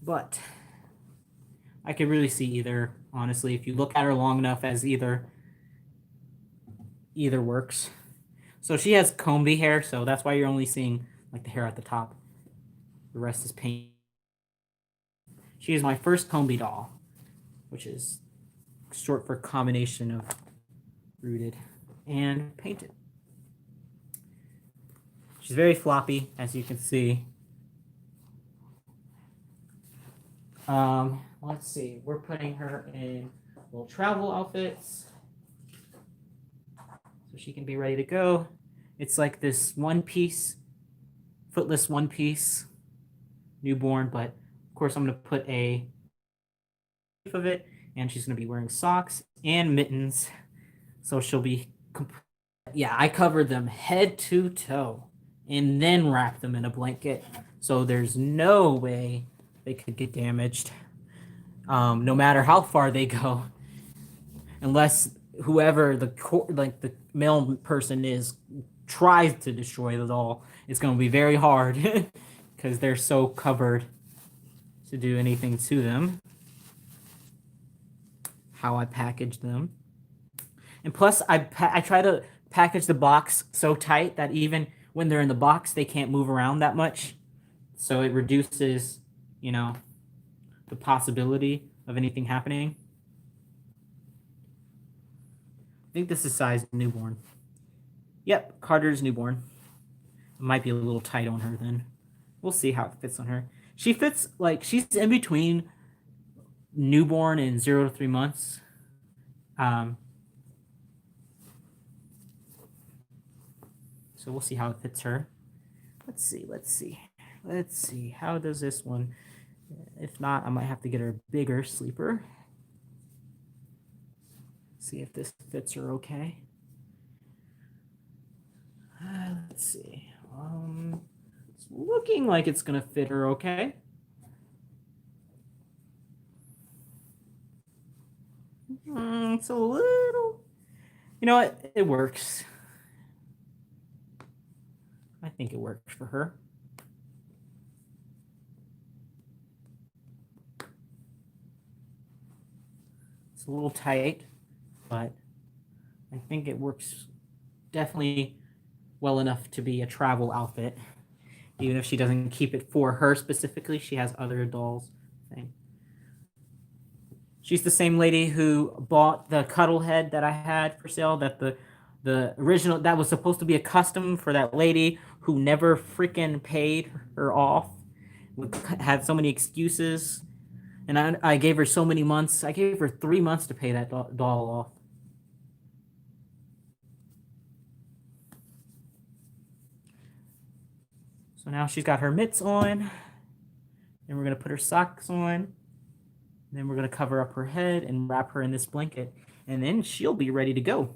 But I could really see either, honestly. If you look at her long enough, as either works. So she has comby hair, so that's why you're only seeing, like, the hair at the top. The rest is paint. She is my first comby doll, which is short for combination of rooted and painted. She's very floppy, as you can see. Let's see. We're putting her in little travel outfits so she can be ready to go. It's like this one piece, footless one piece, newborn, but of course I'm going to put a of it, and she's going to be wearing socks and mittens, so she'll be yeah, I covered them head to toe and then wrapped them in a blanket, so there's no way they could get damaged, no matter how far they go, unless whoever the male person is tries to destroy the doll. It's going to be very hard because they're so covered to do anything to them. How I package them. And plus, I try to package the box so tight that even when they're in the box, they can't move around that much. So it reduces, you know, the possibility of anything happening. I think this is size newborn. Yep, Carter's newborn. It might be a little tight on her then. We'll see how it fits on her. She fits, like, she's in between newborn and 0 to 3 months. So we'll see how it fits her. Let's see. How does this one? If not, I might have to get her a bigger sleeper. See if this fits her okay. Let's see. It's looking like it's gonna fit her okay. It's a little, you know what? It works. I think it works for her. It's a little tight, but I think it works definitely well enough to be a travel outfit. Even if she doesn't keep it for her specifically, she has other dolls. Thing. She's the same lady who bought the cuddle head that I had for sale. That the original that was supposed to be a custom for that lady who never freaking paid her off. Had so many excuses, and I gave her so many months. I gave her 3 months to pay that doll off. So now she's got her mitts on, and we're gonna put her socks on. then we're going to cover up her head and wrap her in this blanket. And then she'll be ready to go.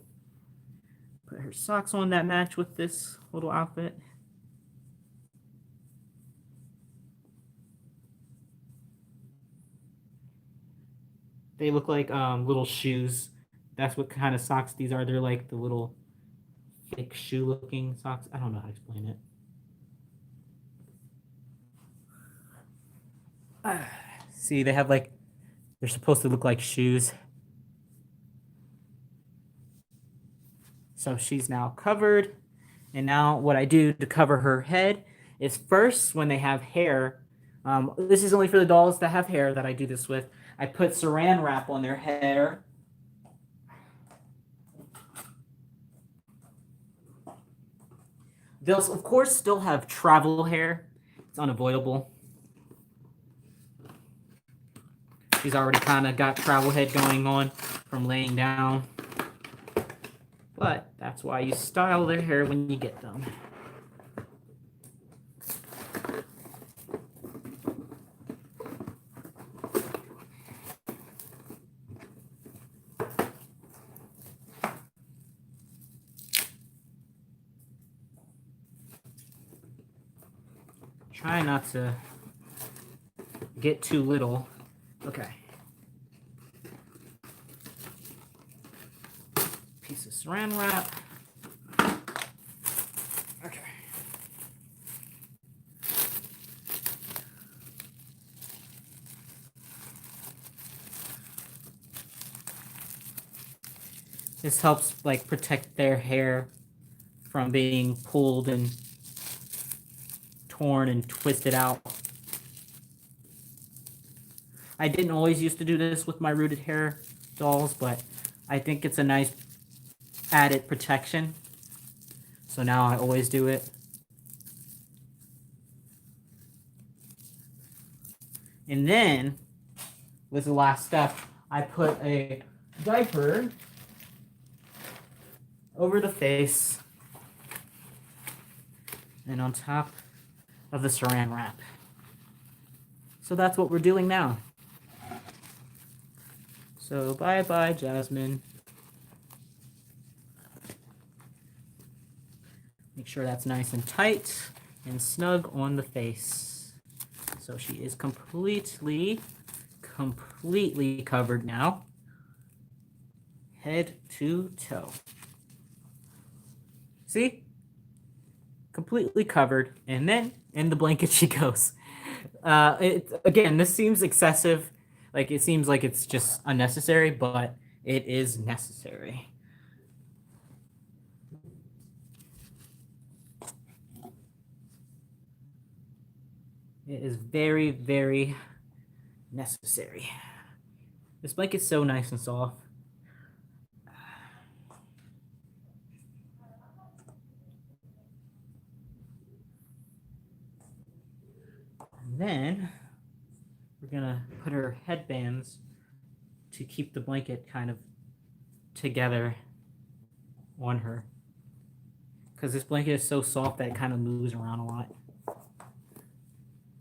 Put her socks on that match with this little outfit. They look like little shoes. That's what kind of socks these are. They're like the little fake shoe looking socks. I don't know how to explain it. See, they have like, they're supposed to look like shoes. So she's now covered. And now what I do to cover her head is first, when they have hair, this is only for the dolls that have hair that I do this with, I put saran wrap on their hair. They'll, of course, still have travel hair. It's unavoidable. She's already kind of got travel head going on from laying down. But that's why you style their hair when you get them. Try not to get too little. Okay. Piece of saran wrap. Okay. This helps like protect their hair from being pulled and torn and twisted out. I didn't always used to do this with my rooted hair dolls, but I think it's a nice added protection. So now I always do it. And then, with the last step, I put a diaper over the face and on top of the saran wrap. So that's what we're doing now. So bye-bye, Jasmine. Make sure that's nice and tight and snug on the face. So she is completely covered now. Head to toe. See? Completely covered. And then in the blanket she goes. Again, this seems excessive. Like, it seems like it's just unnecessary, but it is necessary. It is very, very necessary. This blanket's so nice and soft. And then we're gonna put her headbands to keep the blanket kind of together on her. Because this blanket is so soft that it kind of moves around a lot.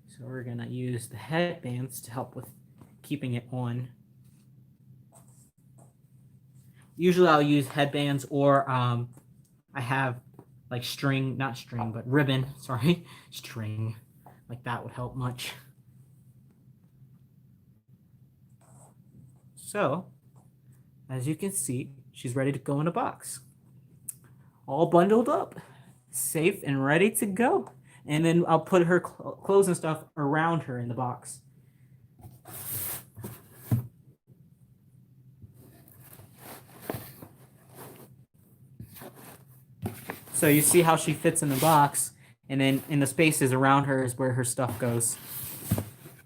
So we're gonna use the headbands to help with keeping it on. Usually I'll use headbands, or I have like string, not string, but ribbon, sorry, string. Like that would help much. So, as you can see, she's ready to go in a box. All bundled up, safe and ready to go. And then I'll put her clothes and stuff around her in the box. So you see how she fits in the box, and then in the spaces around her is where her stuff goes.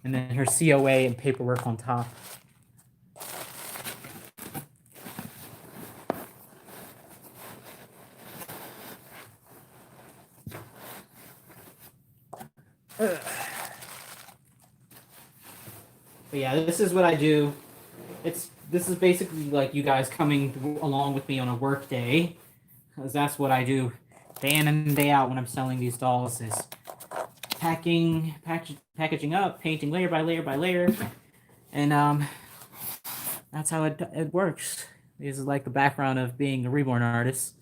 And then her COA and paperwork on top. But yeah, this is what I do. This is basically like you guys coming along with me on a work day, because that's what I do day in and day out when I'm selling these dolls, is packaging up, painting layer by layer by layer, and that's how it works. This is like the background of being a reborn artist.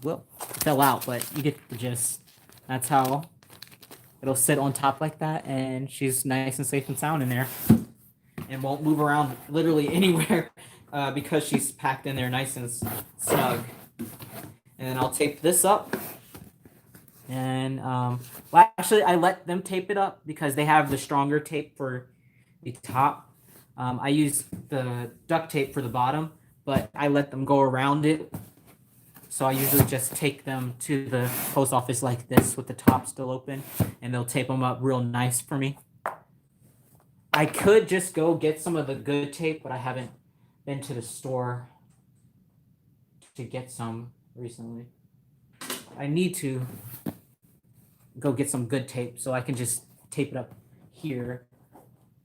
Well, it fell out, but you get the gist. That's how it'll sit on top like that, and she's nice and safe and sound in there, and won't move around literally anywhere because she's packed in there nice and snug. And then I'll tape this up. And well, actually, I let them tape it up because they have the stronger tape for the top. I use the duct tape for the bottom, but I let them go around it. So I usually just take them to the post office like this with the top still open, and they'll tape them up real nice for me. I could just go get some of the good tape, but I haven't been to the store to get some recently. I need to go get some good tape so I can just tape it up here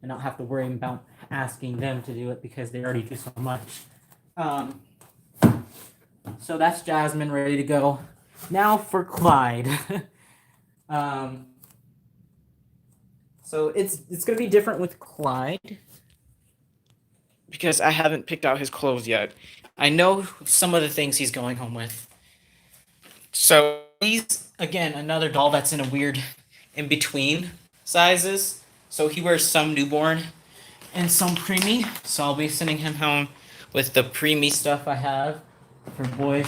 and not have to worry about asking them to do it because they already do so much. So that's Jasmine ready to go. Now for Clyde. So it's gonna be different with Clyde because I haven't picked out his clothes yet. I know some of the things he's going home with. So he's again another doll that's in a weird in between sizes. So he wears some newborn and some preemie. So I'll be sending him home with the preemie stuff I have for boys,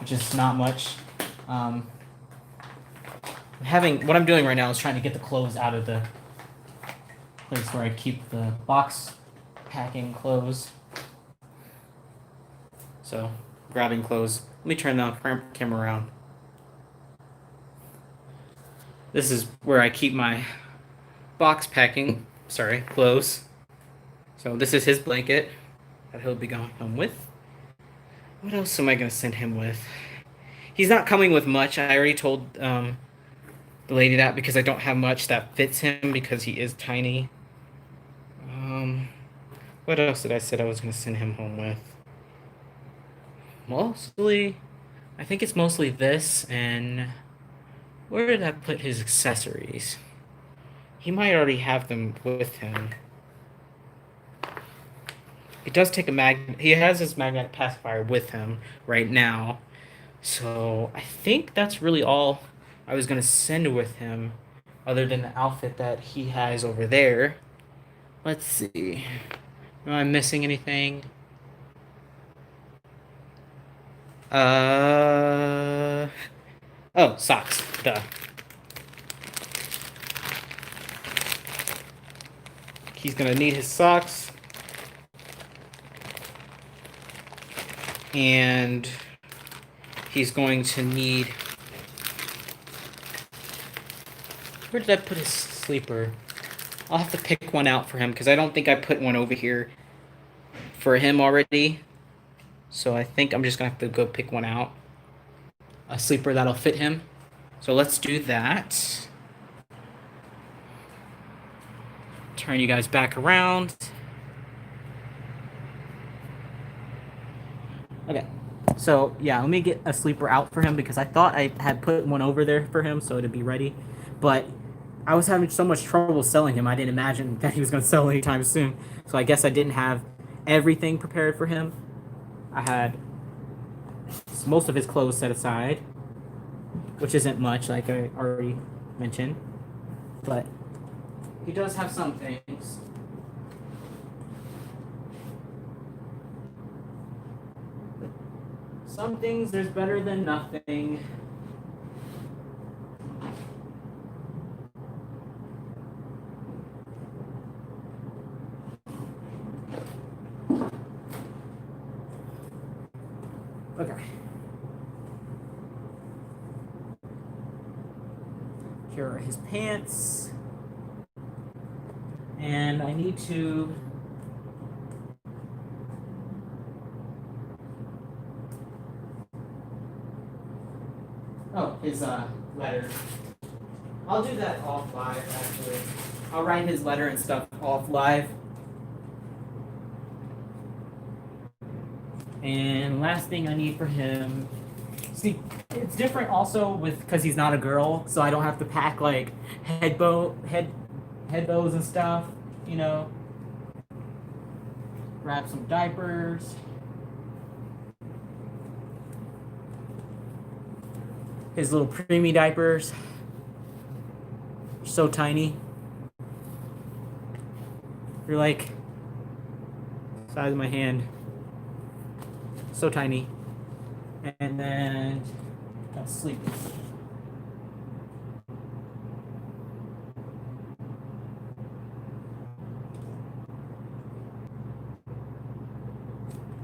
which is not much. What I'm doing right now is trying to get the clothes out of the place where I keep the box packing clothes. So grabbing clothes. Let me turn the camera around. This is where I keep my box packing, clothes. So this is his blanket that he'll be going home with. What else am I going to send him with? He's not coming with much. I already told the lady that because I don't have much that fits him because he is tiny. What else did I say I was going to send him home with? Mostly, I think it's mostly this, and where did I put his accessories? He might already have them with him. He does take he has his magnetic pacifier with him right now. So I think that's really all I was going to send with him other than the outfit that he has over there. Let's see. Am I missing anything? Oh, socks. Duh. He's going to need his socks. And he's going to need... Where did I put his sleeper? I'll have to pick one out for him because I don't think I put one over here for him already. So I think I'm just going to have to go pick one out. A sleeper that'll fit him. So let's do that. Turn you guys back around. Okay. So, yeah, let me get a sleeper out for him because I thought I had put one over there for him so it'd be ready. But I was having so much trouble selling him, I didn't imagine that he was going to sell anytime soon. So I guess I didn't have everything prepared for him. I had most of his clothes set aside, which isn't much, like I already mentioned. But he does have some things. Some things there's better than nothing. Okay. Here are his pants. And I need to... Oh, his letter. I'll do that off live, actually. I'll write his letter and stuff off live. And last thing I need for him... See, it's different also because he's not a girl, so I don't have to pack like head bows and stuff, you know. Grab some diapers. His little preemie diapers. So tiny. They're like the size of my hand. So tiny. And then I'll sleep.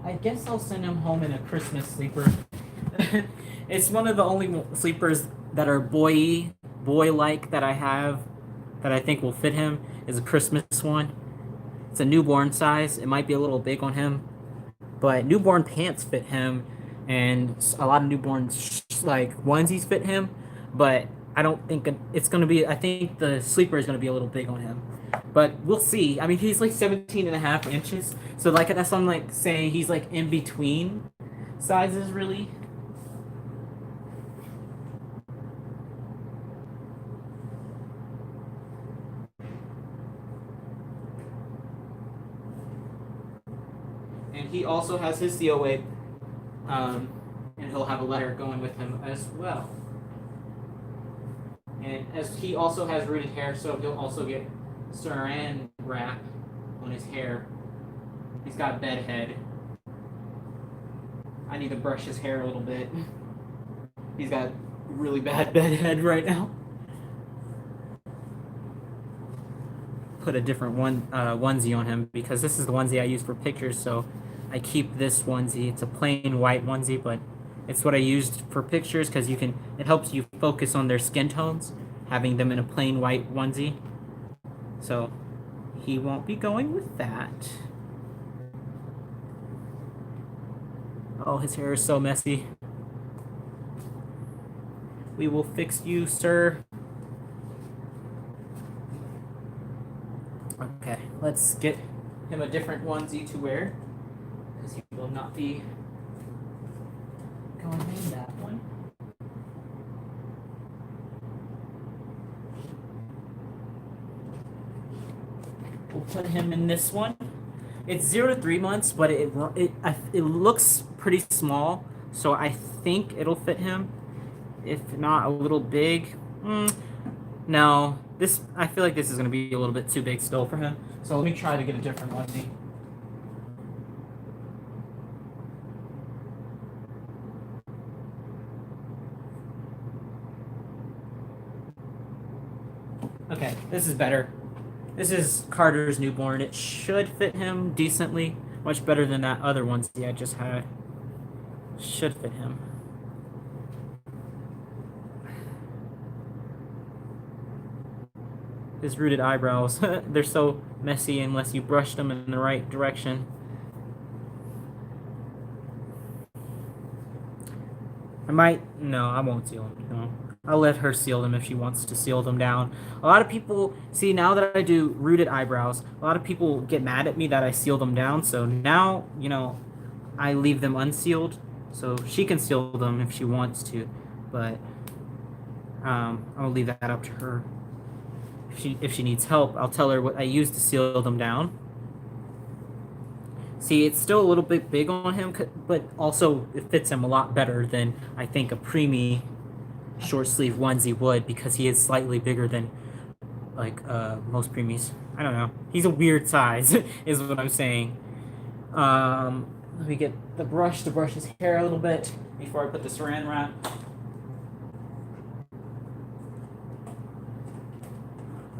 I guess I'll send him home in a Christmas sleeper. It's one of the only sleepers that are boy-like that I have that I think will fit him is a Christmas one. It's a newborn size. It might be a little big on him, but newborn pants fit him, and a lot of newborn like onesies fit him. But I don't think it's gonna be. I think the sleeper is gonna be a little big on him, but we'll see. I mean, he's like 17.5 inches, so like that's what I'm like saying he's like in between sizes, really. And he also has his COA, and he'll have a letter going with him as well. And as he also has rooted hair, so he'll also get saran wrap on his hair. He's got bed head. I need to brush his hair a little bit. He's got really bad bed head right now. Put a different onesie on him because this is the onesie I use for pictures, so I keep this onesie. It's a plain white onesie, but it's what I used for pictures because it helps you focus on their skin tones, having them in a plain white onesie. So he won't be going with that. Oh, his hair is so messy. We will fix you, sir. Okay, let's get him a different onesie to wear, because he will not be going in that one. We'll put him in this one. It's 0 to 3 months, but it looks pretty small, so I think it'll fit him. If not a little big, no. I feel like this is gonna be a little bit too big still for him. So let me try to get a different onesie. Okay, this is better. This is Carter's newborn. It should fit him decently, much better than that other onesie I just had. Should fit him. His rooted eyebrows, they're so messy unless you brush them in the right direction. No, I won't seal them, no. I'll let her seal them if she wants to seal them down. A lot of people, see, now that I do rooted eyebrows, a lot of people get mad at me that I seal them down, so now, I leave them unsealed, so she can seal them if she wants to, but I'll leave that up to her. If she needs help, I'll tell her what I use to seal them down. See, it's still a little bit big on him, but also it fits him a lot better than I think a preemie short sleeve onesie would, because he is slightly bigger than like most preemies. I don't know. He's a weird size, is what I'm saying. Let me get the brush to brush his hair a little bit before I put the saran wrap.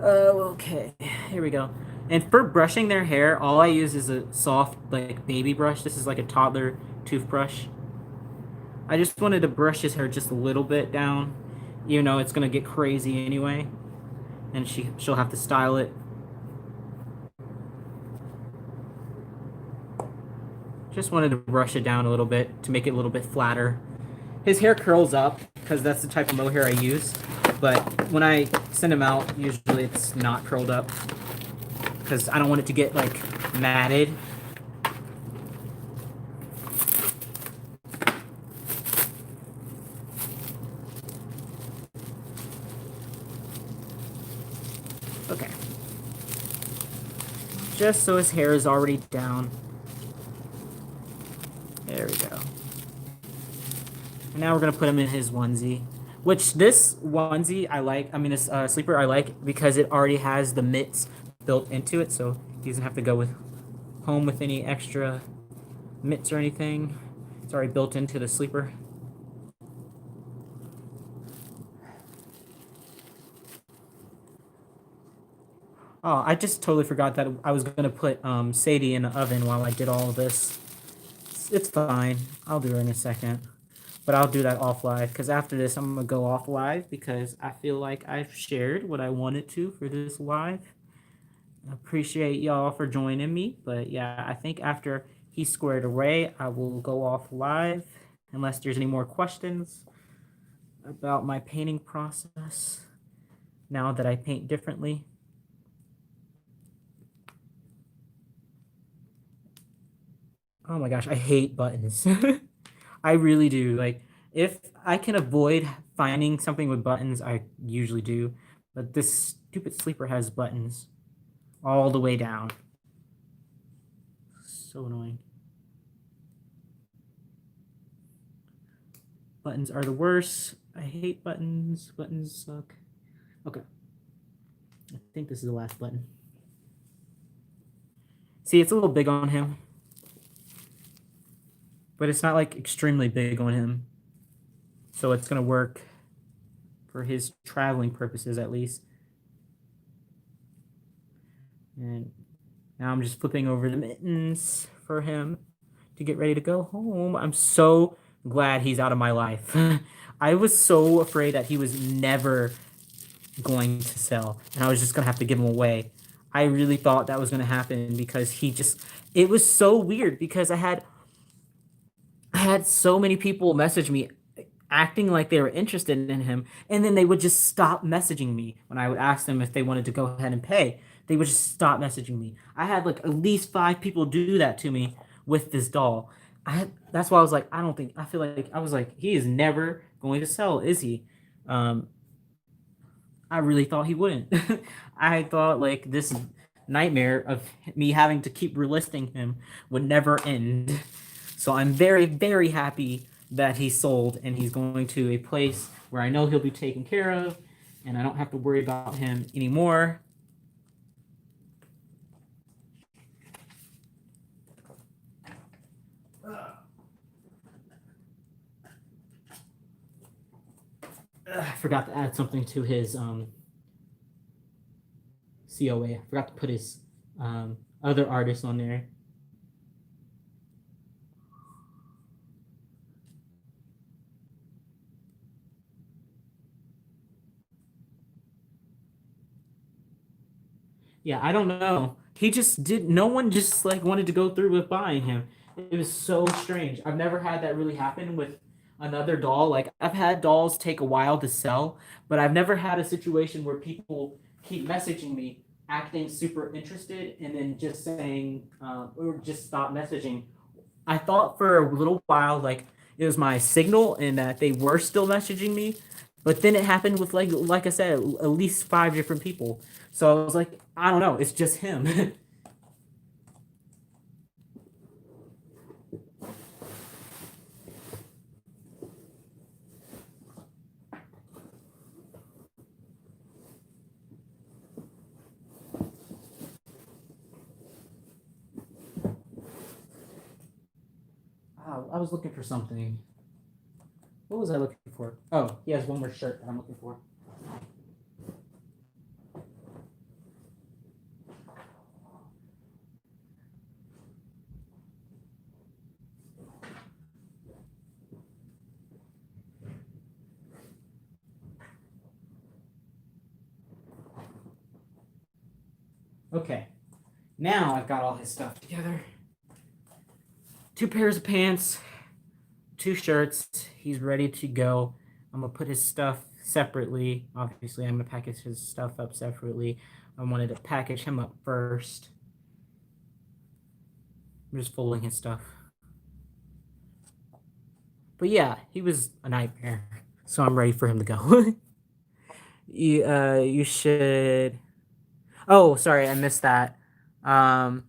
Okay, here we go. And for brushing their hair, all I use is a soft, like, baby brush. This is like a toddler toothbrush. I just wanted to brush his hair just a little bit down, even though it's gonna get crazy anyway. And she'll have to style it. Just wanted to brush it down a little bit to make it a little bit flatter. His hair curls up because that's the type of mohair I use. But when I send him out, usually it's not curled up because I don't want it to get, like, matted. Okay. Just so his hair is already down. There we go. And now we're gonna put him in his onesie, which this onesie I like. I mean, this sleeper I like because it already has the mitts built into it, so he doesn't have to go with home with any extra mitts or anything. It's already built into the sleeper. Oh, I just totally forgot that I was gonna put Sadie in the oven while I did all of this. It's fine. I'll do it in a second. But I'll do that off live because after this, I'm going to go off live because I feel like I've shared what I wanted to for this live. I appreciate y'all for joining me. But yeah, I think after he's squared away, I will go off live unless there's any more questions about my painting process now that I paint differently. Oh my gosh, I hate buttons. I really do. Like, if I can avoid finding something with buttons, I usually do. But this stupid sleeper has buttons all the way down. So annoying. Buttons are the worst. I hate buttons. Buttons suck. Okay. I think this is the last button. See, it's a little big on him. But it's not like extremely big on him. So it's going to work for his traveling purposes at least. And now I'm just flipping over the mittens for him to get ready to go home. I'm so glad he's out of my life. I was so afraid that he was never going to sell and I was just going to have to give him away. I really thought that was going to happen because it was so weird because I had so many people message me acting like they were interested in him, and then they would just stop messaging me when I would ask them if they wanted to go ahead and pay. They would just stop messaging me. I had like at least 5 people do that to me with this doll. That's why I was like, I feel like I was like, he is never going to sell, is he? I really thought he wouldn't. I thought like this nightmare of me having to keep relisting him would never end. So I'm very, very happy that he's sold and he's going to a place where I know he'll be taken care of and I don't have to worry about him anymore. I forgot to add something to his COA. I forgot to put his other artists on there. Yeah, I don't know. He just did. No one just like wanted to go through with buying him. It was so strange. I've never had that really happen with another doll. Like I've had dolls take a while to sell, but I've never had a situation where people keep messaging me, acting super interested, and then just saying or just stop messaging. I thought for a little while like it was my signal and that they were still messaging me, but then it happened with like I said, at least 5 different people. So I was like, I don't know, it's just him. Oh, I was looking for something. What was I looking for? Oh, he has one more shirt that I'm looking for. Okay, now I've got all his stuff together. 2 pairs of pants, 2 shirts. He's ready to go. I'm gonna put his stuff separately. Obviously, I'm gonna package his stuff up separately. I wanted to package him up first. I'm just folding his stuff. But yeah, he was a nightmare. So I'm ready for him to go. You should. Oh, sorry, I missed that. Um,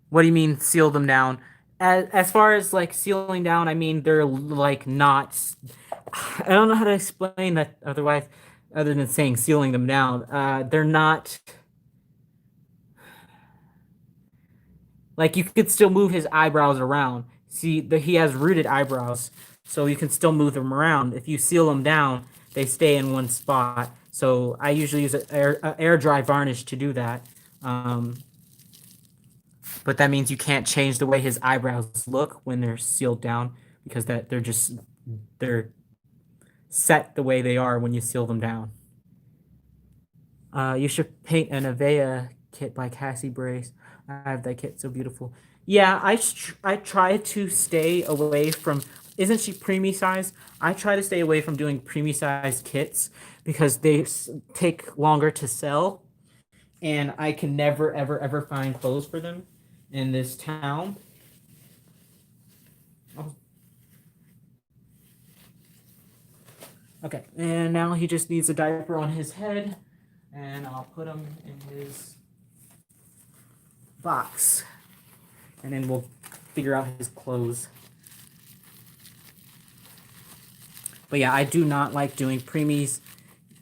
what do you mean seal them down? as far as like sealing down, I mean they're like not. I don't know how to explain that otherwise, other than saying sealing them down. They're not like you could still move his eyebrows around. See, he has rooted eyebrows, so you can still move them around. If you seal them down, they stay in one spot. So I usually use a air dry varnish to do that. Um, but that means you can't change the way his eyebrows look when they're sealed down because that they're set the way they are when you seal them down. You should paint an Avea kit by Cassie Brace. I have that kit, so beautiful. Yeah, I try to stay away from. Isn't she preemie size? I try to stay away from doing preemie size kits because they take longer to sell, and I can never ever ever find clothes for them in this town. Oh, okay, and now he just needs a diaper on his head, and I'll put him in his box, and then we'll figure out his clothes. But yeah, I do not like doing preemies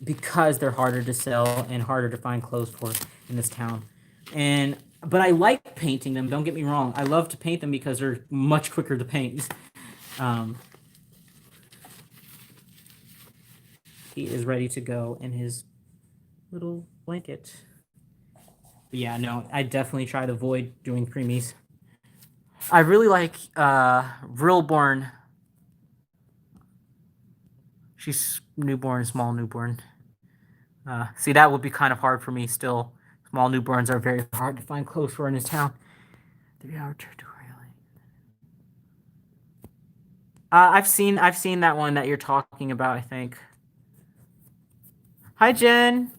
because they're harder to sell and harder to find clothes for in this town. And but I like painting them. Don't get me wrong. I love to paint them because they're much quicker to paint. Um, he is ready to go in his little blanket. But yeah, no, I definitely try to avoid doing preemies. I really like Realborn. She's newborn, small newborn. See, that would be kind of hard for me still. Small newborns are very hard to find clothes for in this town. 3 hour tutorial. I've seen that one that you're talking about, I think. Hi, Jen.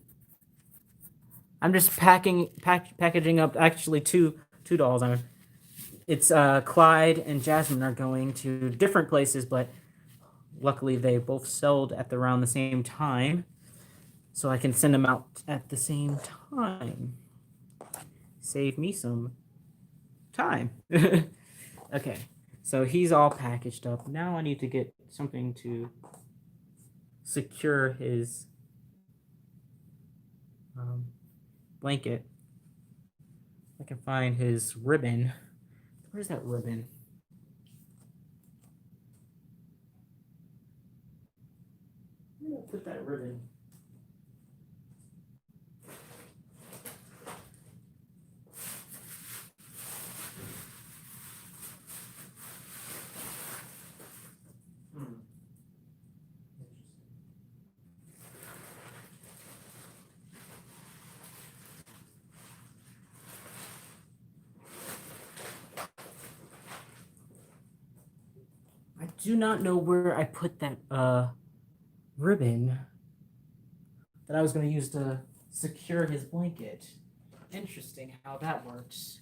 I'm just packaging up actually two dolls. It's Clyde and Jasmine are going to different places, but luckily they both sold at around the same time, so I can send them out at the same time. Save me some time. Okay, so he's all packaged up. Now I need to get something to secure his blanket. I can find his ribbon. Where's that ribbon? Where did I put that ribbon? I do not know where I put that ribbon that I was going to use to secure his blanket. Interesting how that works.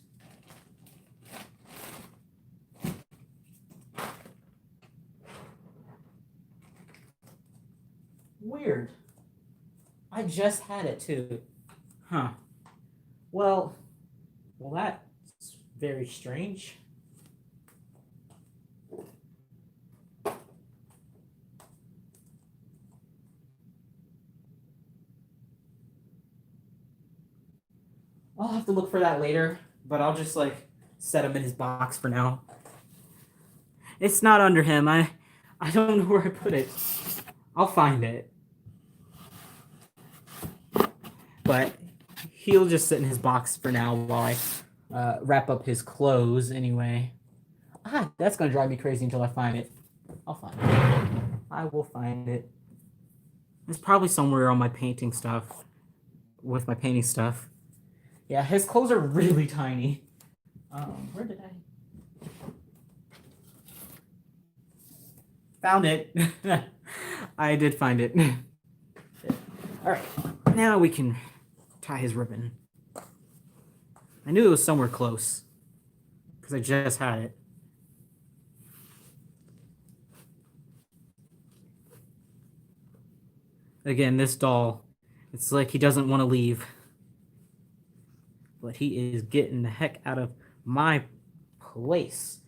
Weird. I just had it too. Huh. Well, that's very strange. I'll have to look for that later, but I'll just like set him in his box for now. It's not under him. I don't know where I put it. I'll find it. But he'll just sit in his box for now while I wrap up his clothes anyway. That's gonna drive me crazy until I find it. I'll find it. I will find it. It's probably somewhere on my painting stuff. With my painting stuff. Yeah, his clothes are really tiny. Where did I? Found it. I did find it. All right, now we can tie his ribbon. I knew it was somewhere close because I just had it. Again, this doll, it's like he doesn't want to leave. But he is getting the heck out of my place.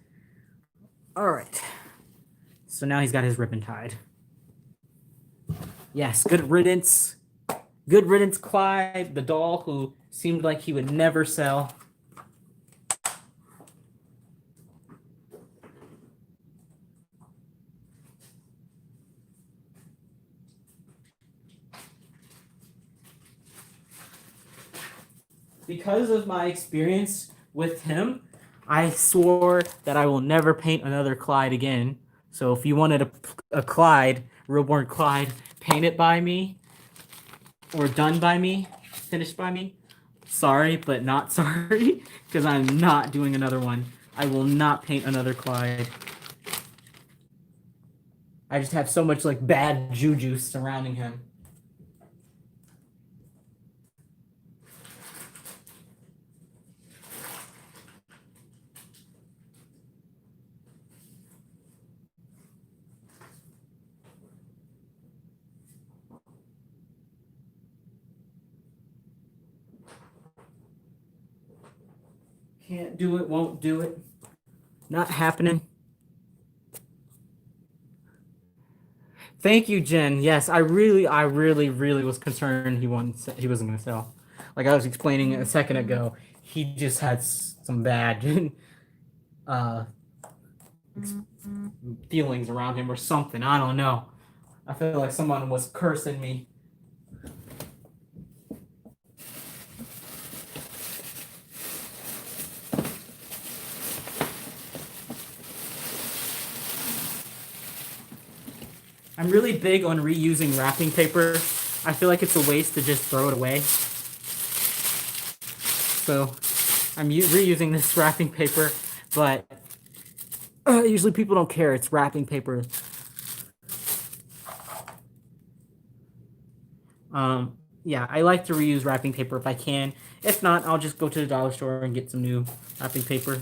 All right. So now he's got his ribbon tied. Yes, good riddance. Good riddance, Clyde, the doll who seemed like he would never sell. Because of my experience with him, I swore that I will never paint another Clyde again. So if you wanted a Clyde, Reborn Clyde, painted by me, or done by me, finished by me, sorry, but not sorry, because I'm not doing another one. I will not paint another Clyde. I just have so much like bad juju surrounding him. Can't do it, won't do it. Not happening. Thank you, Jen. Yes, I really was concerned he wasn't going to sell. Like I was explaining a second ago, he just had some bad feelings around him or something. I don't know. I feel like someone was cursing me. I'm really big on reusing wrapping paper. I feel like it's a waste to just throw it away. So I'm reusing this wrapping paper, but usually people don't care. It's wrapping paper. Yeah, I like to reuse wrapping paper if I can. If not, I'll just go to the dollar store and get some new wrapping paper.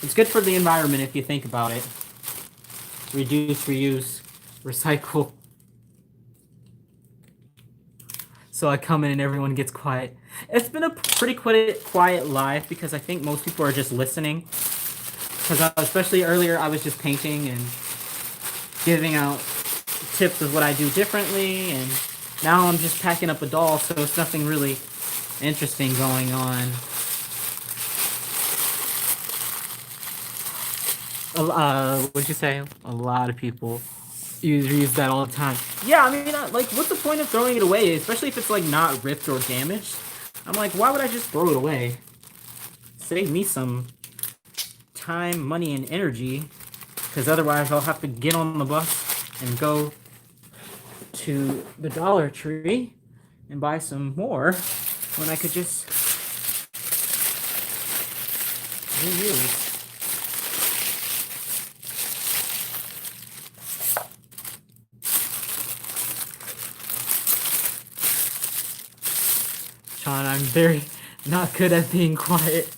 It's good for the environment if you think about it. Reduce, reuse, recycle. So I come in and everyone gets quiet. It's been a pretty quiet live because I think most people are just listening. Because especially earlier, I was just painting and giving out tips of what I do differently. And now I'm just packing up a doll, so it's nothing really interesting going on. What'd you say? A lot of people use that all the time. Yeah, I mean, like, what's the point of throwing it away? Especially if it's, like, not ripped or damaged. I'm like, why would I just throw it away? Save me some time, money, and energy. Because otherwise I'll have to get on the bus and go to the Dollar Tree and buy some more when I could just reuse. Sean, I'm very not good at being quiet.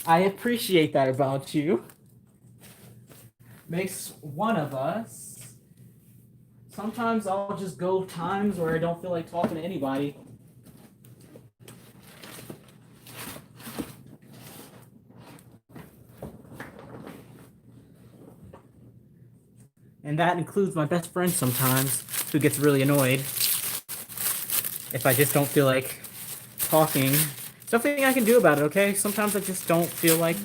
I appreciate that about you. Makes one of us. Sometimes I'll just go times where I don't feel like talking to anybody. And that includes my best friend sometimes, who gets really annoyed if I just don't feel like talking. There's nothing I can do about it, okay? Sometimes I just don't feel like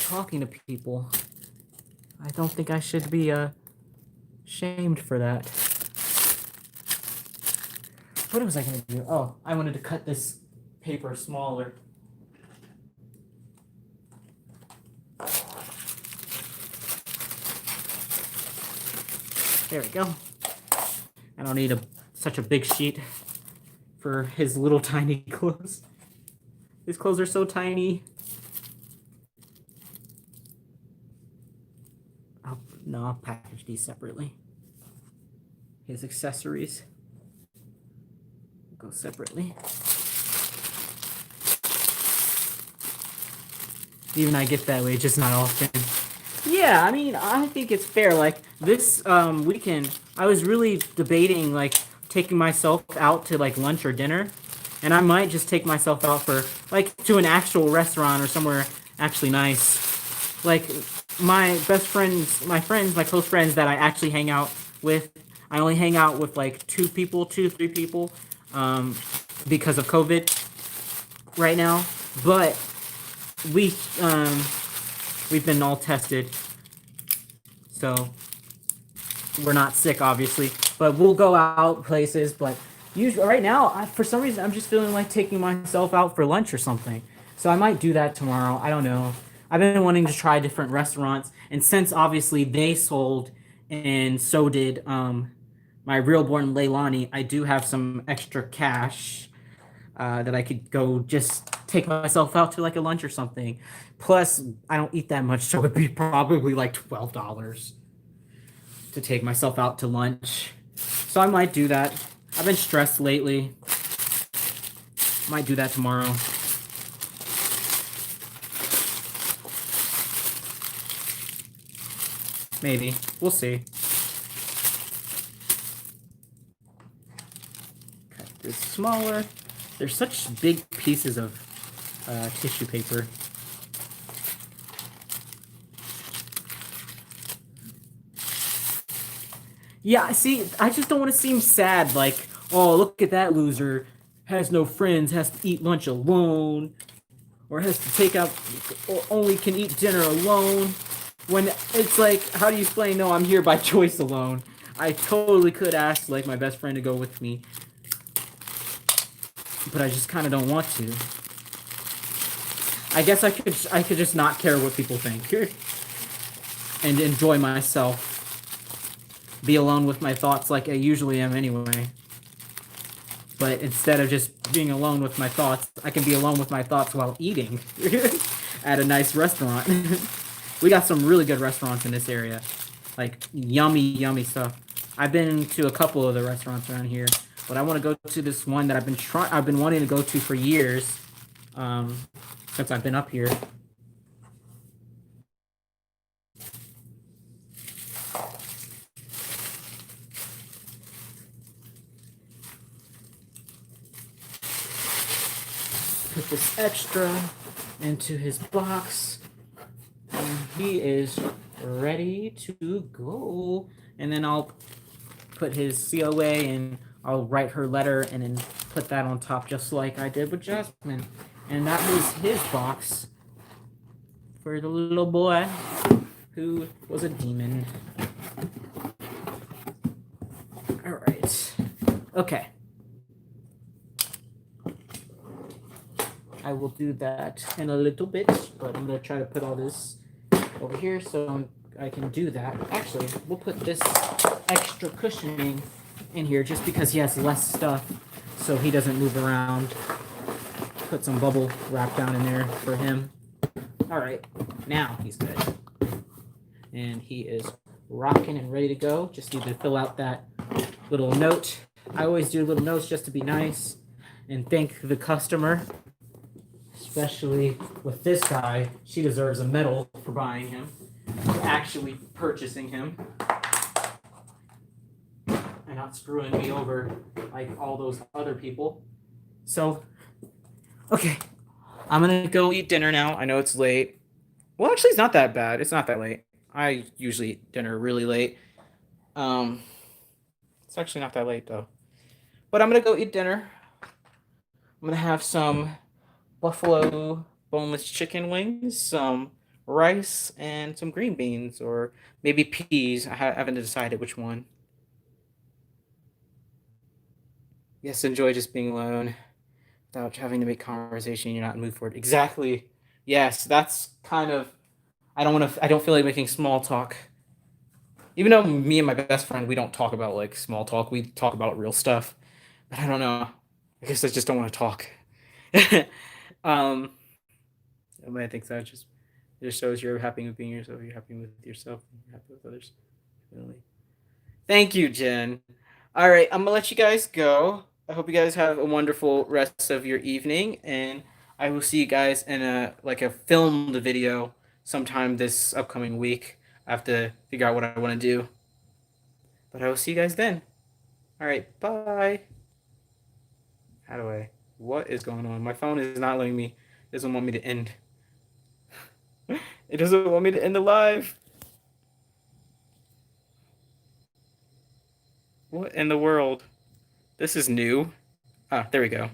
talking to people. I don't think I should be shamed for that. What was I going to do? Oh, I wanted to cut this paper smaller. There we go. I don't need such a big sheet for his little tiny clothes. His clothes are so tiny. I'll package these separately. His accessories go separately. Even I get that way, just not often. Yeah, I mean, I think it's fair. Like, this weekend, I was really debating, like, taking myself out to, like, lunch or dinner. and I might just take myself out for like to an actual restaurant or somewhere actually nice. Like my close friends that I actually hang out with. I only hang out with like two people, two, three people, um, because of COVID right now. But we um, we've been all tested, so we're not sick, obviously. But we'll go out places. But usually, right now, for some reason, I'm just feeling like taking myself out for lunch or something. So I might do that tomorrow. I don't know. I've been wanting to try different restaurants, and since obviously they sold, and so did my real born Leilani, I do have some extra cash that I could go just take myself out to like a lunch or something. Plus, I don't eat that much, so it'd be probably like $12 to take myself out to lunch. So I might do that. I've been stressed lately. Might do that tomorrow. Maybe. We'll see. Cut this smaller. There's such big pieces of tissue paper. Yeah, see, I just don't want to seem sad. Like, oh, look at that loser. Has no friends, has to eat lunch alone, or has to take out, or only can eat dinner alone. When it's like, how do you explain? No, I'm here by choice alone. I totally could ask like my best friend to go with me, but I just kind of don't want to. I guess I could just not care what people think and enjoy myself. Be alone with my thoughts like I usually am anyway. But instead of just being alone with my thoughts, I can be alone with my thoughts while eating at a nice restaurant. We got some really good restaurants in this area. Like yummy, yummy stuff. I've been to a couple of the restaurants around here, but I want to go to this one that I've been wanting to go to for years, um, since I've been up here. Put this extra into his box, and he is ready to go. And then I'll put his COA and I'll write her letter and then put that on top just like I did with Jasmine. And that was his box for the little boy who was a demon. Alright. Okay. I will do that in a little bit, but I'm going to try to put all this over here so I can do that. Actually, we'll put this extra cushioning in here just because he has less stuff so he doesn't move around. Put some bubble wrap down in there for him. All right, now he's good. And he is rocking and ready to go. Just need to fill out that little note. I always do little notes just to be nice and thank the customer. Especially with this guy, she deserves a medal for buying him, for actually purchasing him, and not screwing me over like all those other people. So, okay, I'm gonna go eat dinner now. I know it's late. Well, actually, it's not that bad. It's not that late. I usually eat dinner really late. Um, it's actually not that late though. But I'm gonna go eat dinner. I'm gonna have some buffalo boneless chicken wings, some rice, and some green beans, or maybe peas. I haven't decided which one. Yes, enjoy just being alone without having to make conversation. You're not in the mood for it. Exactly. Yes, that's kind of. I don't want to. I don't feel like making small talk. Even though me and my best friend, we don't talk about like small talk. We talk about real stuff. But I don't know. I guess I just don't want to talk. um, but I think so. It just shows you're happy with being yourself. You're happy with yourself. You're happy with others. Really. Thank you, Jen. All right, I'm gonna let you guys go. I hope you guys have a wonderful rest of your evening, and I will see you guys in a filmed video sometime this upcoming week. I have to figure out what I want to do, but I will see you guys then. All right, bye. How do I? What is going on? My phone is not letting me. It doesn't want me to end. It doesn't want me to end the live. What in the world? This is new. Ah, there we go.